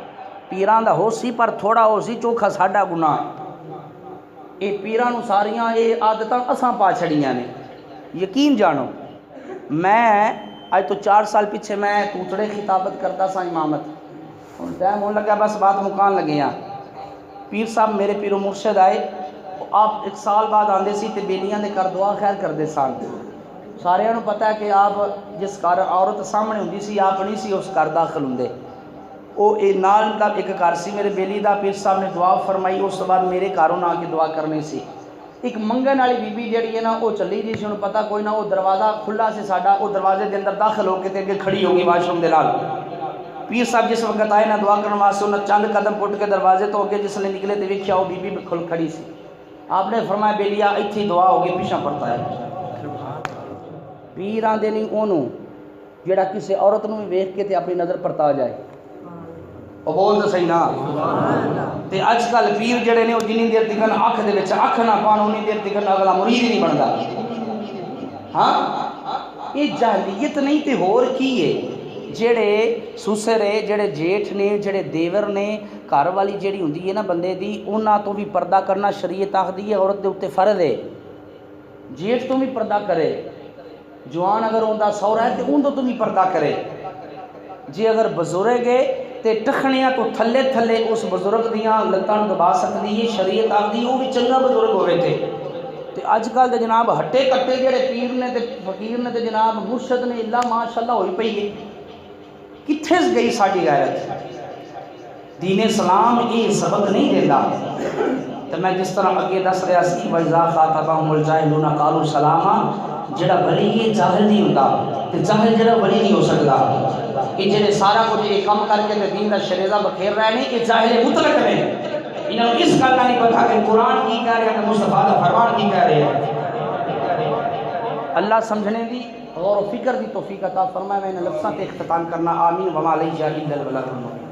پیران دا ہو سی پر تھوڑا ہو سی چوکھا ساڈا گناہ ہے۔ اے پیران ساریاں اے عادتاں اساں پا چھڑیاں نے۔ یقین جانو میں آج تو 4 سال پیچھے میں توتڑے خطابت کرتا سا امامت ہن ٹائم ہون لگا بس بات مکان لگے ہیں۔ پیر صاحب میرے پیر و مرشد آئے آپ 1 سال بعد آندے سی تے بیلیاں دے کر دعا خیر کردے سان۔ سارے انہوں پتہ ہے کہ آپ جس گھر عورت سامنے ہوندی سی آپ نہیں سی اس گھر داخل ہوندے۔ او اے نال ایک گھر سی میرے بیلی دا پیر صاحب نے دعا فرمائی اس تو بعد میرے گھروں آ کے دعا کرنی سی۔ ایک منگن والی بی بی جڑی ہے نا وہ چلی جی سی انہوں پتہ کوئی نہ وہ دروازہ کھلا سے ساڈا وہ دروازے دے اندر داخل ہو کے تے اگے کھڑی ہو گئی واش روم دے نال۔ پیر صاحب جس وقت آئے نا دعا کرنے واسطے انہوں چند قدم پٹ کے دروازے تو اگے جس نے نکلے تے ویکھیا وہ بی بی کھل کھڑی سی۔ آپ نے فرمایا بیلیا ایتھی دعا ہو گئی پیچھے پڑتا ہے۔ پیر آندے نہیں اونوں جڑا کسی عورت نوں بھی ویکھ کے تے اپنی نظر پرتا جائے۔ وہ بول تو صحیح نا تے اج کل پیر جڑے نے وہ جنی دیر تکن اکھ دے وچ اکھ نہ پان اونی دیر تکن اگلا مرید ہی نہیں بندا۔ ہاں یہ جاہلیت نہیں تے ہور کی ہے؟ جڑے سسرے جڑے جیٹھ نے جڑے دیور نے گھر والی جڑی ہوندی ہے نا بندے دی انہاں تو بھی پردہ کرنا شریعت آخدی ہے عورت دے اوتے فرض ہے۔ جیٹھ تو بھی پردہ کرے جوان اگر اوندا سورا ہے تے اون تو بھی پردہ کرے۔ جی اگر بزرگ ہے تے ٹخنیاں تو تھلے تھلے اس بزرگ دیاں لتاں دبا سکتی ہے شریعت آخدی وہ بھی چنگا بزرگ ہوئے تے اج کل دے جناب ہٹے کٹے جڑے پیر نے تے فقیر نے تے جناب مرشد نے اللہ ماشاءاللہ ہوئی پئی ہے۔ کتھے گئی ساڈی غیرت؟ دین اسلام یہ سبق نہیں دیتا۔ تو میں جس طرح اگے دس رہا سی وَإِذَا خَاطَبَهُمُ الْجَاهِلُونَ قَالُوا سَلَامًا جڑا ولی یہ جاہل نہیں ہوتا تے جاہل جڑا ولی نہیں ہو سکتا۔ کہ جڑے سارا کچھ یہ کم کر کے دین کا شریعہ بکھیر رہے ہیں کہ جاہل مطلق نے انہوں نے اس گل کا نہیں پتا کہ قرآن کی کہہ رہے ہیں مصطفیٰ کا فرمان کی کہہ رہے ہیں۔ اللہ سمجھنے دی غور و فکر دی توفیق عطا فرمائے۔ میں نے لفظاں تے اختتام کرنا آمین وما علیہ الا البلاغ المبین۔